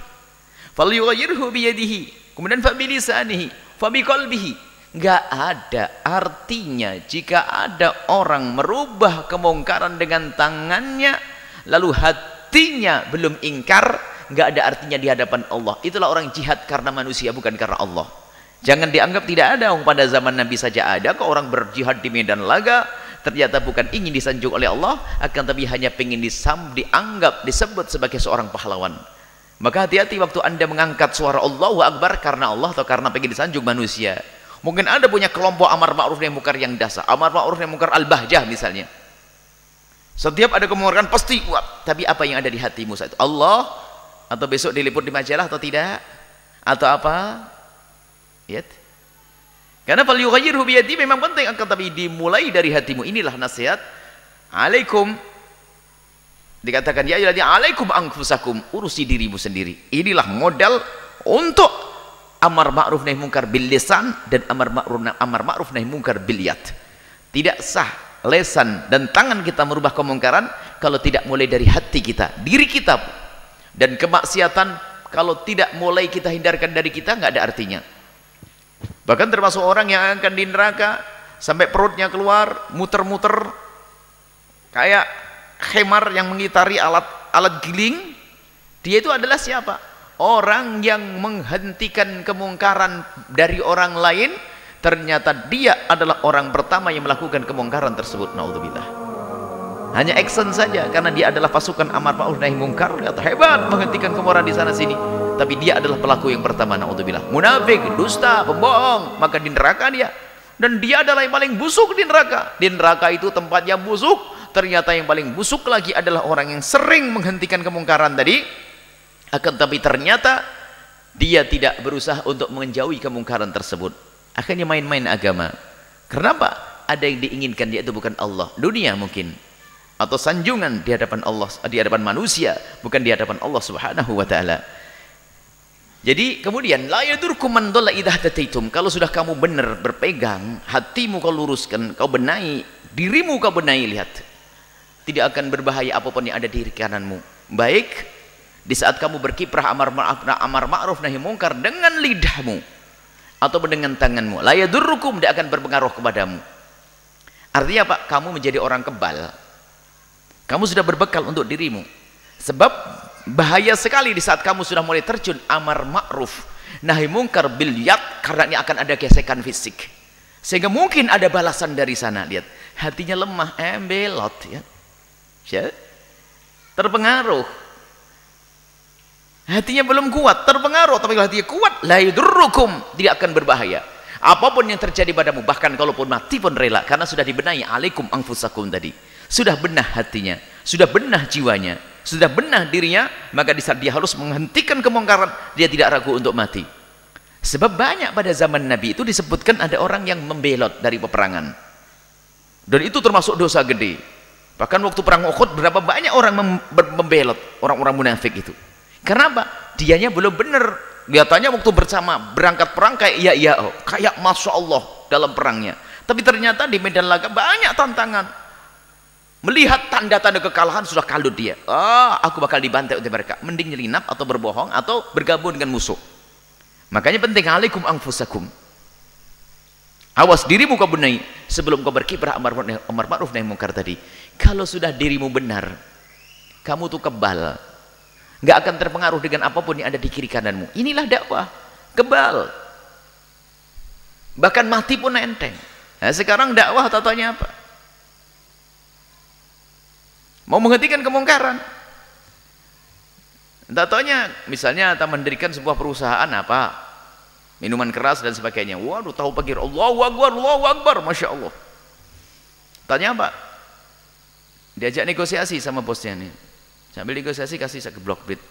Falyughayyirhu biyadihi, kemudian fa bilisanihi, fa biqalbihi. Nggak ada artinya jika ada orang merubah kemungkaran dengan tangannya lalu hatinya belum ingkar, nggak ada artinya di hadapan Allah. Itulah orang jihad karena manusia, bukan karena Allah. Jangan dianggap tidak ada. Pada zaman Nabi saja ada kok orang berjihad di medan laga, ternyata bukan ingin disanjung oleh Allah, akan tapi hanya ingin dianggap, disebut sebagai seorang pahlawan. Maka hati-hati waktu Anda mengangkat suara Allahu Akbar karena Allah atau karena ingin disanjung manusia. Mungkin Anda punya kelompok amar ma'ruf nahi munkar yang dasar, amar ma'ruf nahi munkar al-bahjah misalnya. Setiap ada kemungkaran pasti kuat. Tapi apa yang ada di hatimu saat itu? Allah, atau besok diliput di majalah atau tidak? Atau apa? Lihat. Karena falyughayyirhu biyadi memang penting, akan tapi dimulai dari hatimu. Inilah nasihat. Alaikum, dikatakan ya ayyuhalladzina alaikum anfusakum, urusi dirimu sendiri. Inilah modal untuk amar ma'ruf nahi munkar bil lisan dan amar ma'ruf nahi munkar bil yad. Tidak sah lesan dan tangan kita merubah kemungkaran kalau tidak mulai dari hati kita, diri kita. Dan kemaksiatan kalau tidak mulai kita hindarkan dari kita, nggak ada artinya. Bahkan termasuk orang yang akan di neraka sampai perutnya keluar, muter-muter kayak khemar yang mengitari alat giling. Dia itu adalah siapa? Orang yang menghentikan kemungkaran dari orang lain. Ternyata dia adalah orang pertama yang melakukan kemungkaran tersebut. Naudzubillah. Hanya action saja, karena dia adalah pasukan amar ma'ruf nahi munkar, hebat menghentikan kemungkaran di sana sini. Tapi dia adalah pelaku yang pertama. Naudzubillah. Munafik, dusta, pembohong, maka di neraka dia. Dan dia adalah yang paling busuk di neraka. Di neraka itu tempatnya busuk. Ternyata yang paling busuk lagi adalah orang yang sering menghentikan kemungkaran tadi. Akan tapi ternyata dia tidak berusaha untuk menjauhi kemungkaran tersebut. Akhirnya main-main agama. Kenapa? Ada yang diinginkan, dia itu bukan Allah, dunia mungkin, atau sanjungan di hadapan Allah, di hadapan manusia, bukan di hadapan Allah Subhanahu wa taala. Jadi kemudian la yadurkum man dhalla idza hataitum. Kalau sudah kamu benar berpegang, hatimu kau luruskan, kau benahi, dirimu kau benahi, lihat. Tidak akan berbahaya apapun yang ada di kananmu. Baik di saat kamu berkiprah amar ma'ruf nahi munkar dengan lidahmu atau dengan tanganmu, la yadurrukum, tidak akan berpengaruh kepadamu. Artinya apa? Kamu menjadi orang kebal. Kamu sudah berbekal untuk dirimu. Sebab bahaya sekali di saat kamu sudah mulai terjun amar ma'ruf nahi munkar bil yad, karena ini akan ada gesekan fisik. Sehingga mungkin ada balasan dari sana. Lihat, hatinya lemah, belot ya. Terpengaruh. Hatinya belum kuat, terpengaruh. Tapi kalau hatinya kuat, la yadurrukum, tidak akan berbahaya. Apapun yang terjadi padamu, bahkan kalaupun mati pun rela, karena sudah dibenahi alaikum anfusakum tadi. Sudah benah hatinya, sudah benah jiwanya, sudah benah dirinya, maka di saat dia harus menghentikan kemungkaran, dia tidak ragu untuk mati. Sebab banyak pada zaman Nabi itu disebutkan ada orang yang membelot dari peperangan. Dan itu termasuk dosa gede. Bahkan waktu perang Uhud berapa banyak orang membelot, orang-orang munafik itu. Karena apa? Dianya belum benar. Kelihatannya waktu bersama berangkat perang kayak kayak Masya Allah dalam perangnya. Tapi ternyata di medan laga banyak tantangan. Melihat tanda-tanda kekalahan sudah kalut dia. Aku bakal dibantai oleh mereka. Mending nyelinap atau berbohong atau bergabung dengan musuh. Makanya penting alaikum anfusakum. Awas dirimu kau benahi sebelum kau berkiprah amar ma'ruf nahi munkar tadi. Kalau sudah dirimu benar, kamu tuh kebal. Nggak akan terpengaruh dengan apapun yang ada di kiri kananmu. Inilah dakwah, kebal. Bahkan mati pun enteng. Nah, sekarang dakwah tatanya apa? Mau menghentikan kemungkaran. Tatanya misalnya kita mendirikan sebuah perusahaan apa? Minuman keras dan sebagainya. Waduh, tahu pagir, Allahu Akbar, Masya Allah. Tanya apa? Diajak negosiasi sama bosnya nih. Sambil negosiasi kasih saya blok duit.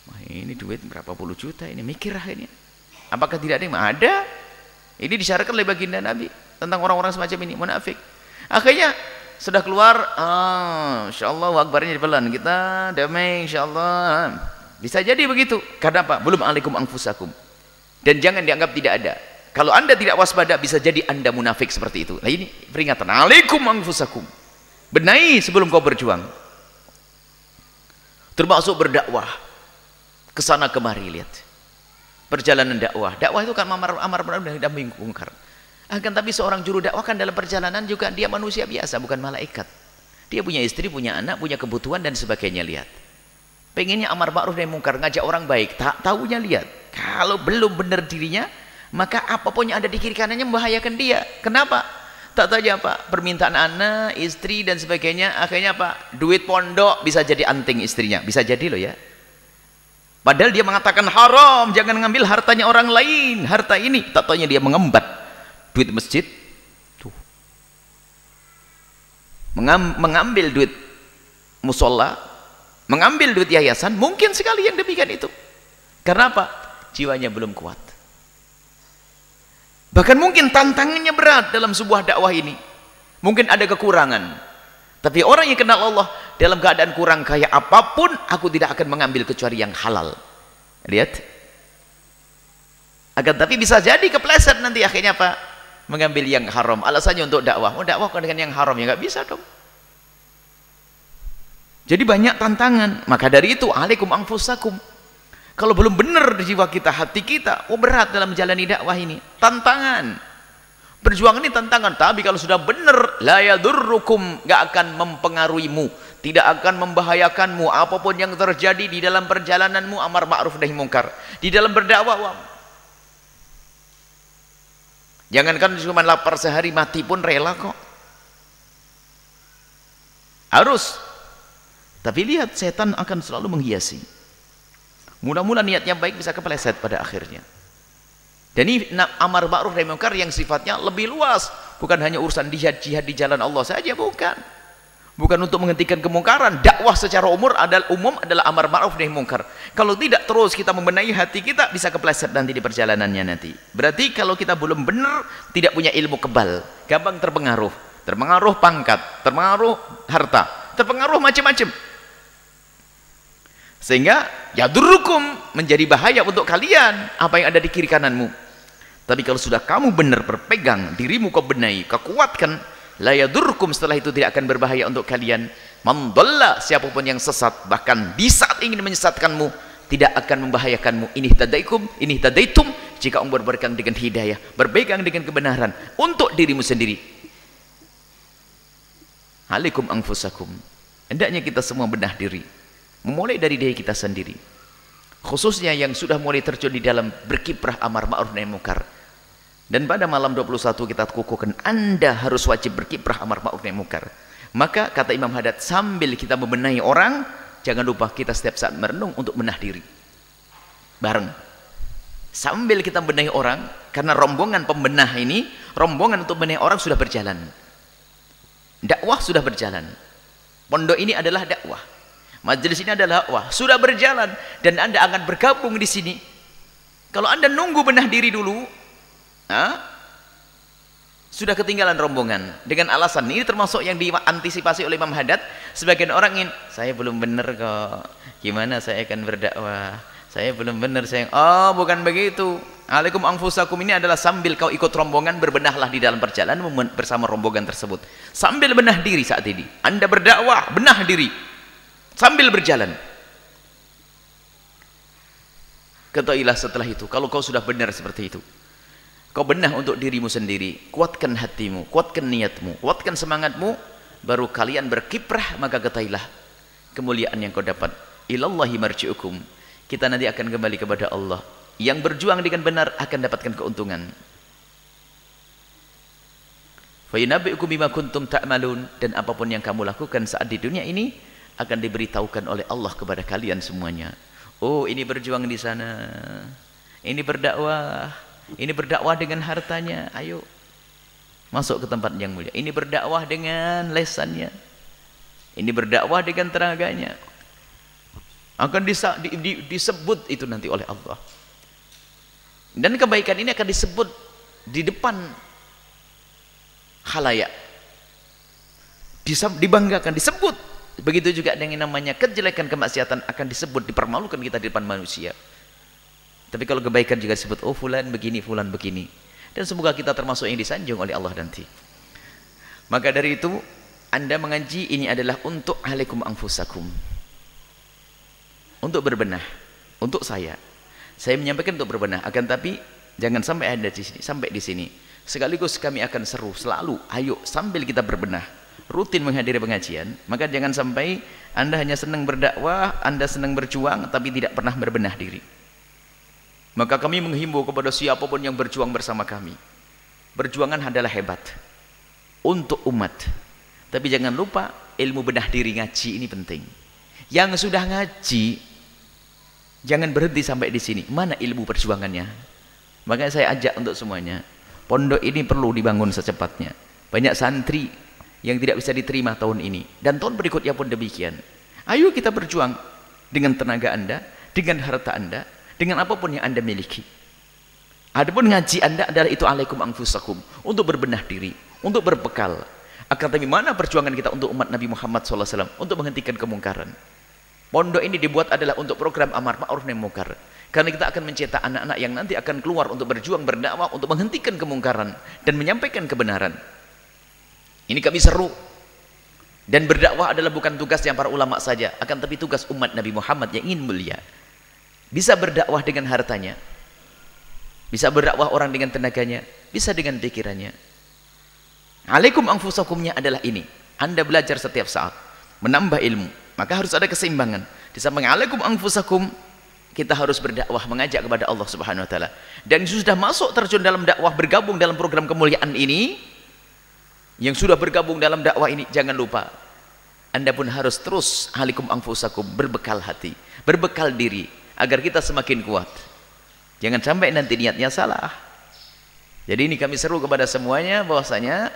Wah, ini duit berapa puluh juta ini, mikir akhirnya. Apakah tidak ada yang ada? Ini disyaratkan oleh baginda Nabi tentang orang-orang semacam ini, munafik. Akhirnya sudah keluar, insyaallah akbarnya di pelan, kita damai insyaallah. Bisa jadi begitu. Karena apa? Belum alaikum anfusakum. Dan jangan dianggap tidak ada. Kalau Anda tidak waspada, bisa jadi Anda munafik seperti itu. Nah, ini peringatan, alaikum anfusakum. Benahi sebelum kau berjuang. Termasuk berdakwah ke sana kemari, lihat. Perjalanan dakwah. Dakwah itu kan amar ma'ruf nahi munkar. Akan tapi seorang juru dakwah kan dalam perjalanan juga dia manusia biasa, bukan malaikat. Dia punya istri, punya anak, punya kebutuhan dan sebagainya, lihat. Pengennya amar ma'ruf nahi munkar, ngajak orang baik, tak tahunya lihat. Kalau belum benar dirinya, maka apapun yang ada di kiri kanannya membahayakan dia. Kenapa? Tak tahu apa, permintaan anak, istri dan sebagainya, akhirnya apa? Duit pondok bisa jadi anting istrinya, bisa jadi loh ya. Padahal dia mengatakan haram, jangan ngambil hartanya orang lain, harta ini. Tak tahunya dia mengembat duit masjid, tuh. Mengambil duit musola, mengambil duit yayasan, mungkin sekali yang demikian itu. Karena apa? Jiwanya belum kuat. Bahkan mungkin tantangannya berat dalam sebuah dakwah ini. Mungkin ada kekurangan. Tapi orang yang kenal Allah dalam keadaan kurang kaya apapun, aku tidak akan mengambil kecuali yang halal. Lihat. Akan tapi bisa jadi kepleset nanti akhirnya apa? Mengambil yang haram. Alasannya untuk dakwah. Mau dakwah dengan yang haram ya nggak bisa dong. Jadi banyak tantangan. Maka dari itu alaikum anfusakum. Kalau belum benar di jiwa kita, hati kita, berat dalam menjalani dakwah ini. Tantangan. Perjuangan ini tantangan. Tapi kalau sudah benar, la yadurrukum, gak akan mempengaruhimu, tidak akan membahayakanmu apapun yang terjadi di dalam perjalananmu amar ma'ruf nahi munkar. Di dalam berdakwah. Jangankan cuma lapar sehari, mati pun rela kok. Harus. Tapi lihat, setan akan selalu menghiasi. Mudah-mudahan niatnya baik bisa kepeleset pada akhirnya. Dan ini amar ma'ruf nahi munkar yang sifatnya lebih luas, bukan hanya urusan jihad di jalan Allah saja, bukan. Bukan untuk menghentikan kemungkaran. Dakwah secara umum adalah amar ma'ruf nahi munkar. Kalau tidak terus kita membenahi hati kita, bisa kepeleset nanti di perjalanannya nanti. Berarti kalau kita belum benar, tidak punya ilmu kebal, gampang terpengaruh. Terpengaruh pangkat, terpengaruh harta, terpengaruh macam-macam. Sehingga yadurrukum, menjadi bahaya untuk kalian apa yang ada di kiri kananmu. Tapi kalau sudah kamu benar berpegang, dirimu kau benahi, kau kuatkan, la yadurrukum, setelah itu tidak akan berbahaya untuk kalian. Man dhalla, siapapun yang sesat, bahkan di saat ingin menyesatkanmu, tidak akan membahayakanmu. Ini tadaitum, jika kamu berpegang dengan hidayah, berpegang dengan kebenaran untuk dirimu sendiri. Alaikum anfusakum, hendaknya kita semua benah diri, memulai dari diri kita sendiri, khususnya yang sudah mulai terjun di dalam berkiprah amar ma'ruf nahi munkar. Dan pada malam 21 kita kukuhkan, Anda harus wajib berkiprah amar ma'ruf nahi munkar. Maka kata Imam Haddad, sambil kita membenahi orang, jangan lupa kita setiap saat merenung untuk benah diri bareng. Sambil kita membenahi orang, karena rombongan pembenah ini, rombongan untuk membenahi orang sudah berjalan, dakwah sudah berjalan, pondok ini adalah dakwah, majelis ini adalah dakwah, sudah berjalan, dan Anda akan bergabung di sini. Kalau Anda nunggu benah diri dulu, sudah ketinggalan rombongan dengan alasan ini, termasuk yang diantisipasi oleh Imam Haddad. Sebagian orang ingin, saya belum benar kok, gimana saya akan berdakwah, saya belum benar, saya bukan begitu. Alaikum anfusakum ini adalah sambil kau ikut rombongan, berbenahlah di dalam perjalanan bersama rombongan tersebut. Sambil benah diri saat ini Anda berdakwah, benah diri sambil berjalan. Ketahuilah setelah itu, kalau kau sudah benar seperti itu, kau benah untuk dirimu sendiri, kuatkan hatimu, kuatkan niatmu, kuatkan semangatmu, baru kalian berkiprah, maka ketahuilah kemuliaan yang kau dapat. Ilallahi marji'ukum, kita nanti akan kembali kepada Allah. Yang berjuang dengan benar akan dapatkan keuntungan. Fa yunabbi'ukum bima kuntum ta'malun, dan apapun yang kamu lakukan saat di dunia ini akan diberitahukan oleh Allah kepada kalian semuanya. Oh, ini berjuang di sana, ini berdakwah dengan hartanya, ayo masuk ke tempat yang mulia. Ini berdakwah dengan lesannya, ini berdakwah dengan tenaganya, akan disebut itu nanti oleh Allah. Dan kebaikan ini akan disebut di depan khalayak, dibanggakan, disebut. Begitu juga dengan namanya kejelekan, kemaksiatan akan disebut, dipermalukan kita di depan manusia. Tapi kalau kebaikan juga disebut, oh fulan begini, fulan begini. Dan semoga kita termasuk yang disanjung oleh Allah nanti. Maka dari itu, Anda mengaji ini adalah untuk alaikum anfusakum, untuk berbenah, untuk saya menyampaikan untuk berbenah. Akan tapi jangan sampai Anda di sini, sampai di sini. Sekaligus kami akan seru selalu, ayo sambil kita berbenah, rutin menghadiri pengajian. Maka jangan sampai Anda hanya senang berdakwah, Anda senang berjuang, tapi tidak pernah berbenah diri. Maka kami menghimbau kepada siapapun yang berjuang bersama kami, perjuangan adalah hebat untuk umat. Tapi jangan lupa ilmu benah diri, ngaji ini penting. Yang sudah ngaji, jangan berhenti sampai di sini. Mana ilmu perjuangannya? Makanya saya ajak untuk semuanya, pondok ini perlu dibangun secepatnya. Banyak santri yang tidak bisa diterima tahun ini, dan tahun berikutnya pun demikian. Ayo kita berjuang dengan tenaga Anda, dengan harta Anda, dengan apapun yang Anda miliki. Adapun ngaji Anda adalah itu alaikum anfusakum, untuk berbenah diri, untuk berbekal. Akan tapi mana perjuangan kita untuk umat Nabi Muhammad SAW untuk menghentikan kemungkaran? Pondok ini dibuat adalah untuk program amar ma'ruf nahi munkar. Karena kita akan mencetak anak-anak yang nanti akan keluar untuk berjuang berdakwah untuk menghentikan kemungkaran dan menyampaikan kebenaran. Ini kami seru. Dan berdakwah adalah bukan tugas yang para ulama saja, akan tapi tugas umat Nabi Muhammad yang ingin mulia. Bisa berdakwah dengan hartanya, bisa berdakwah orang dengan tenaganya, bisa dengan pikirannya. Alaikum anfusakumnya adalah ini. Anda belajar setiap saat, menambah ilmu, maka harus ada keseimbangan. Di samping alaikum anfusakum, kita harus berdakwah mengajak kepada Allah Subhanahu wa taala. Dan sudah masuk terjun dalam dakwah, bergabung dalam program kemuliaan ini, yang sudah bergabung dalam dakwah ini, jangan lupa Anda pun harus terus alaikum anfusakum, berbekal hati, berbekal diri, agar kita semakin kuat. Jangan sampai nanti niatnya salah. Jadi ini kami seru kepada semuanya bahwasanya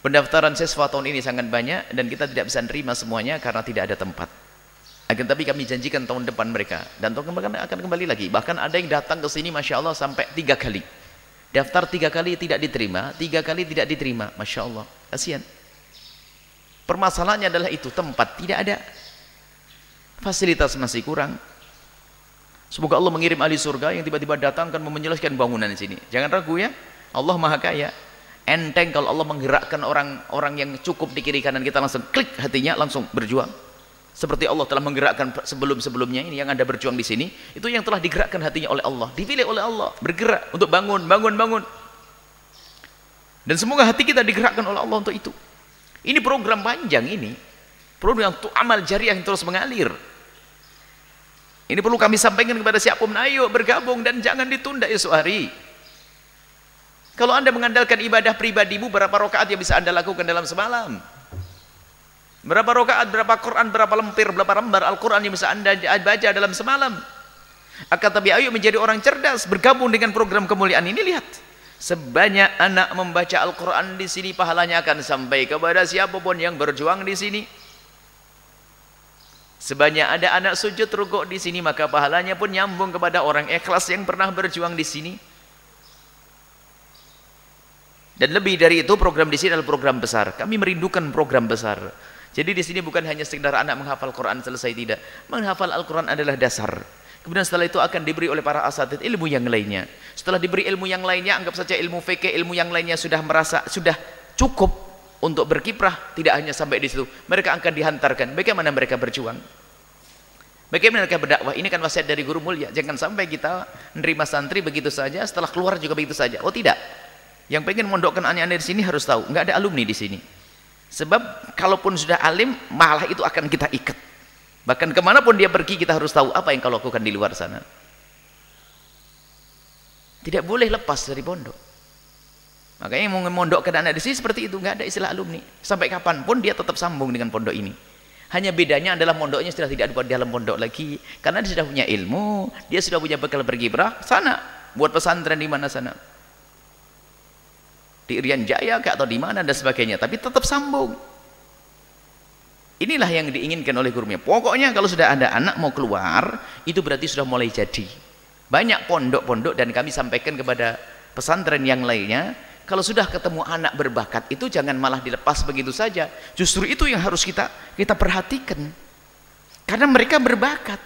pendaftaran siswa tahun ini sangat banyak dan kita tidak bisa nerima semuanya karena tidak ada tempat. Akan tapi kami janjikan tahun depan mereka, dan tahun depan akan kembali lagi. Bahkan ada yang datang ke sini Masya Allah sampai 3 kali. Daftar 3 kali tidak diterima, 3 kali tidak diterima. Masya Allah, kasihan. Permasalahannya adalah itu, tempat tidak ada, fasilitas masih kurang. Semoga Allah mengirim ahli surga yang tiba-tiba datang akan menjelaskan bangunan di sini. Jangan ragu ya, Allah Maha Kaya. Enteng kalau Allah menggerakkan orang-orang yang cukup di kiri kanan kita, langsung klik hatinya, langsung berjuang. Seperti Allah telah menggerakkan sebelum-sebelumnya ini yang Anda berjuang di sini, itu yang telah digerakkan hatinya oleh Allah, dipilih oleh Allah, bergerak untuk bangun. Dan semoga hati kita digerakkan oleh Allah untuk itu. Ini program panjang ini, program untuk amal jariah yang terus mengalir. Ini perlu kami sampaikan kepada siapapun, ayo bergabung dan jangan ditunda esok hari. Kalau Anda mengandalkan ibadah pribadimu, berapa rakaat yang bisa Anda lakukan dalam semalam? Berapa rakaat, berapa Quran, berapa lembar Al-Quran yang bisa Anda baca dalam semalam? Akan tapi ayo menjadi orang cerdas, bergabung dengan program kemuliaan ini. Lihat, sebanyak anak membaca Al-Quran di sini, pahalanya akan sampai kepada siapapun yang berjuang di sini. Sebanyak ada anak sujud rukuk di sini, maka pahalanya pun nyambung kepada orang ikhlas yang pernah berjuang di sini. Dan lebih dari itu, program di sini adalah program besar. Kami merindukan program besar. Jadi di sini bukan hanya sekedar anak menghafal Quran selesai, tidak. Menghafal Al-Quran adalah dasar. Kemudian setelah itu akan diberi oleh para asatidz ilmu yang lainnya. Setelah diberi ilmu yang lainnya, anggap saja ilmu fikih, ilmu yang lainnya sudah merasa sudah cukup untuk berkiprah. Tidak hanya sampai di situ, mereka akan dihantarkan. Bagaimana mereka berjuang? Bagaimana mereka berdakwah? Ini kan wasiat dari guru mulia. Jangan sampai kita menerima santri begitu saja, setelah keluar juga begitu saja. Oh tidak. Yang pengen mondokkan anak-anak di sini harus tahu, nggak ada alumni di sini. Sebab kalaupun sudah alim, malah itu akan kita ikat. Bahkan kemanapun dia pergi, kita harus tahu apa yang kau lakukan di luar sana. Tidak boleh lepas dari pondok. Makanya yang mau memondokkan anak di sini seperti itu, nggak ada istilah alumni. Sampai kapanpun dia tetap sambung dengan pondok ini. Hanya bedanya adalah pondoknya sudah tidak ada di dalam pondok lagi, karena dia sudah punya ilmu, dia sudah punya bekal berkiprah. Sana buat pesantren di mana sana, di Irian Jaya atau di mana dan sebagainya, tapi tetap sambung. Inilah yang diinginkan oleh gurunya. Pokoknya kalau sudah ada anak mau keluar, itu berarti sudah mulai jadi. Banyak pondok-pondok, dan kami sampaikan kepada pesantren yang lainnya, kalau sudah ketemu anak berbakat itu jangan malah dilepas begitu saja. Justru itu yang harus kita perhatikan. Karena mereka berbakat,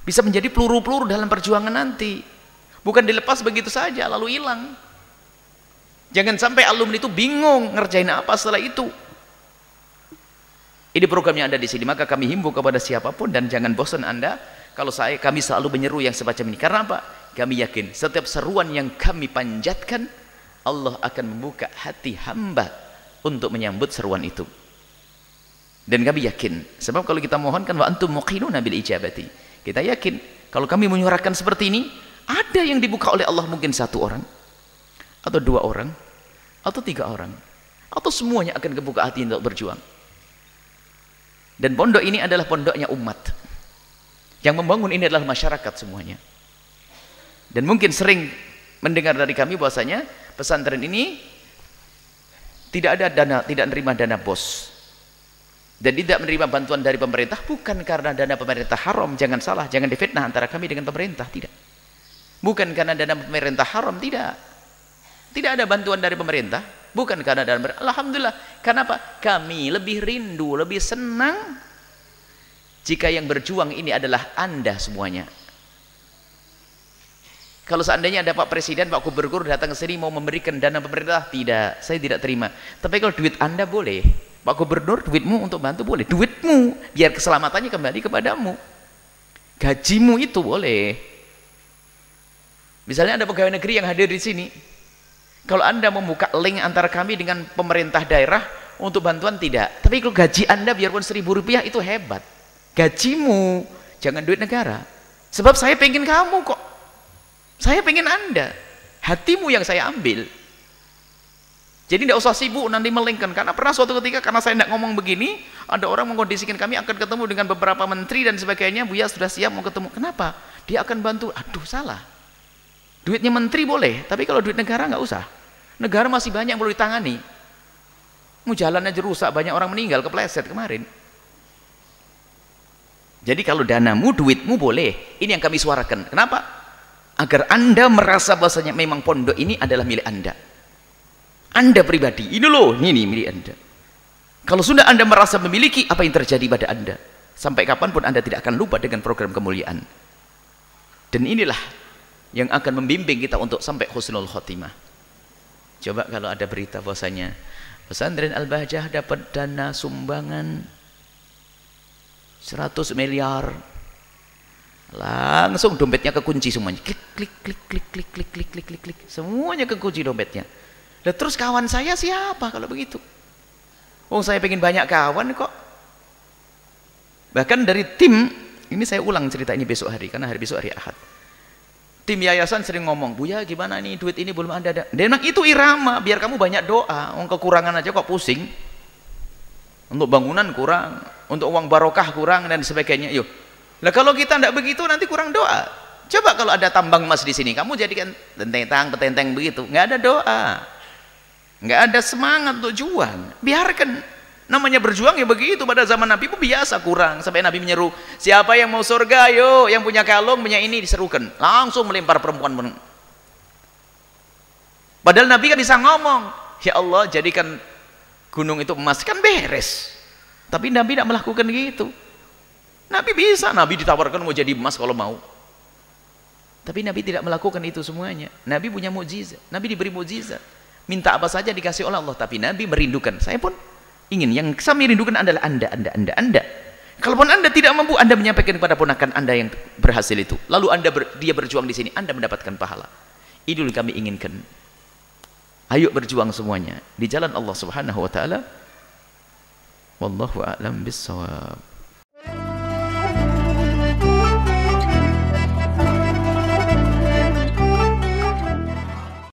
bisa menjadi peluru-peluru dalam perjuangan nanti. Bukan dilepas begitu saja lalu hilang. Jangan sampai alumni itu bingung ngerjain apa setelah itu. Ini programnya ada di sini, maka kami himbau kepada siapapun, dan jangan bosan Anda kalau kami selalu menyeru yang semacam ini. Karena apa? Kami yakin setiap seruan yang kami panjatkan, Allah akan membuka hati hamba untuk menyambut seruan itu. Dan kami yakin, sebab kalau kita mohonkan wa antum muqinuna bil ijabati, kita yakin kalau kami menyuarakan seperti ini, ada yang dibuka oleh Allah, mungkin 1 orang atau 2 orang atau 3 orang, atau semuanya akan kebuka hati untuk berjuang. Dan pondok ini adalah pondoknya umat. Yang membangun ini adalah masyarakat semuanya. Dan mungkin sering mendengar dari kami bahwasanya pesantren ini tidak ada dana, tidak menerima dana bos, dan tidak menerima bantuan dari pemerintah, bukan karena dana pemerintah haram. Jangan salah, jangan difitnah antara kami dengan pemerintah, tidak. Bukan karena dana pemerintah haram, tidak. Tidak ada bantuan dari pemerintah, bukan karena dana pemerintah. Alhamdulillah. Kenapa? Kami lebih rindu, lebih senang jika yang berjuang ini adalah Anda semuanya. Kalau seandainya ada Pak Presiden, Pak Gubernur datang ke sini mau memberikan dana pemerintah, tidak, saya tidak terima. Tapi kalau duit Anda boleh, Pak Gubernur, duitmu untuk bantu boleh, duitmu, biar keselamatannya kembali kepadamu. Gajimu itu boleh. Misalnya ada pegawai negeri yang hadir di sini, kalau Anda membuka link antara kami dengan pemerintah daerah untuk bantuan, tidak. Tapi kalau gaji Anda biarpun Rp1.000 itu hebat. Gajimu, jangan duit negara. Sebab saya pengen kamu kok. Saya pengen Anda. Hatimu yang saya ambil. Jadi tidak usah sibuk nanti melingkan. Karena pernah suatu ketika, karena saya tidak ngomong begini, ada orang mengkondisikan kami akan ketemu dengan beberapa menteri dan sebagainya. Buya sudah siap mau ketemu. Kenapa? Dia akan bantu. Aduh, salah. Duitnya menteri boleh, tapi kalau duit negara nggak usah. Negara masih banyak yang perlu ditangani. Mau jalan aja rusak, banyak orang meninggal kepleset kemarin. Jadi kalau danamu, duitmu boleh. Ini yang kami suarakan. Kenapa? Agar Anda merasa bahwasanya memang pondok ini adalah milik Anda. Anda pribadi, ini loh, ini milik Anda. Kalau sudah Anda merasa memiliki, apa yang terjadi pada Anda? Sampai kapanpun Anda tidak akan lupa dengan program kemuliaan. Dan inilah yang akan membimbing kita untuk sampai husnul khotimah. Coba kalau ada berita bahwasanya Pesantren Al-Bahjah dapat dana sumbangan 100 miliar, langsung dompetnya kekunci semuanya, klik klik klik klik klik klik klik klik klik klik, semuanya kekunci dompetnya. Lah terus kawan saya siapa kalau begitu? Oh, saya pengen banyak kawan kok. Bahkan dari tim ini, saya ulang cerita ini besok hari, karena hari besok hari Ahad. Tim yayasan sering ngomong, Buya gimana nih, duit ini belum ada. Dia bilang itu irama, biar kamu banyak doa. Kekurangan aja kok pusing. Untuk bangunan kurang, untuk uang barokah kurang dan sebagainya. Yuk. Lah kalau kita tidak begitu nanti kurang doa. Coba kalau ada tambang emas di sini, kamu jadikan petenteng begitu, nggak ada doa, nggak ada semangat untuk juang. Biarkan, namanya berjuang ya begitu. Pada zaman Nabi pun biasa kurang, sampai Nabi menyeru, siapa yang mau surga, yo, yang punya kalung, punya ini, diserukan, langsung melempar perempuan. Padahal Nabi kan bisa ngomong, ya Allah jadikan gunung itu emas, kan beres. Tapi Nabi tidak melakukan gitu. Nabi bisa, Nabi ditawarkan mau jadi emas kalau mau. Tapi Nabi tidak melakukan itu semuanya. Nabi punya mukjizat, Nabi diberi mukjizat. Minta apa saja dikasih oleh Allah, tapi Nabi merindukan. Saya pun ingin, yang kami rindukan adalah Anda. Kalaupun Anda tidak mampu, Anda menyampaikan kepada ponakan Anda yang berhasil itu. Lalu dia berjuang di sini, Anda mendapatkan pahala. Itu yang kami inginkan. Ayo berjuang semuanya di jalan Allah Subhanahu wa taala. Wallahu a'lam bissawab.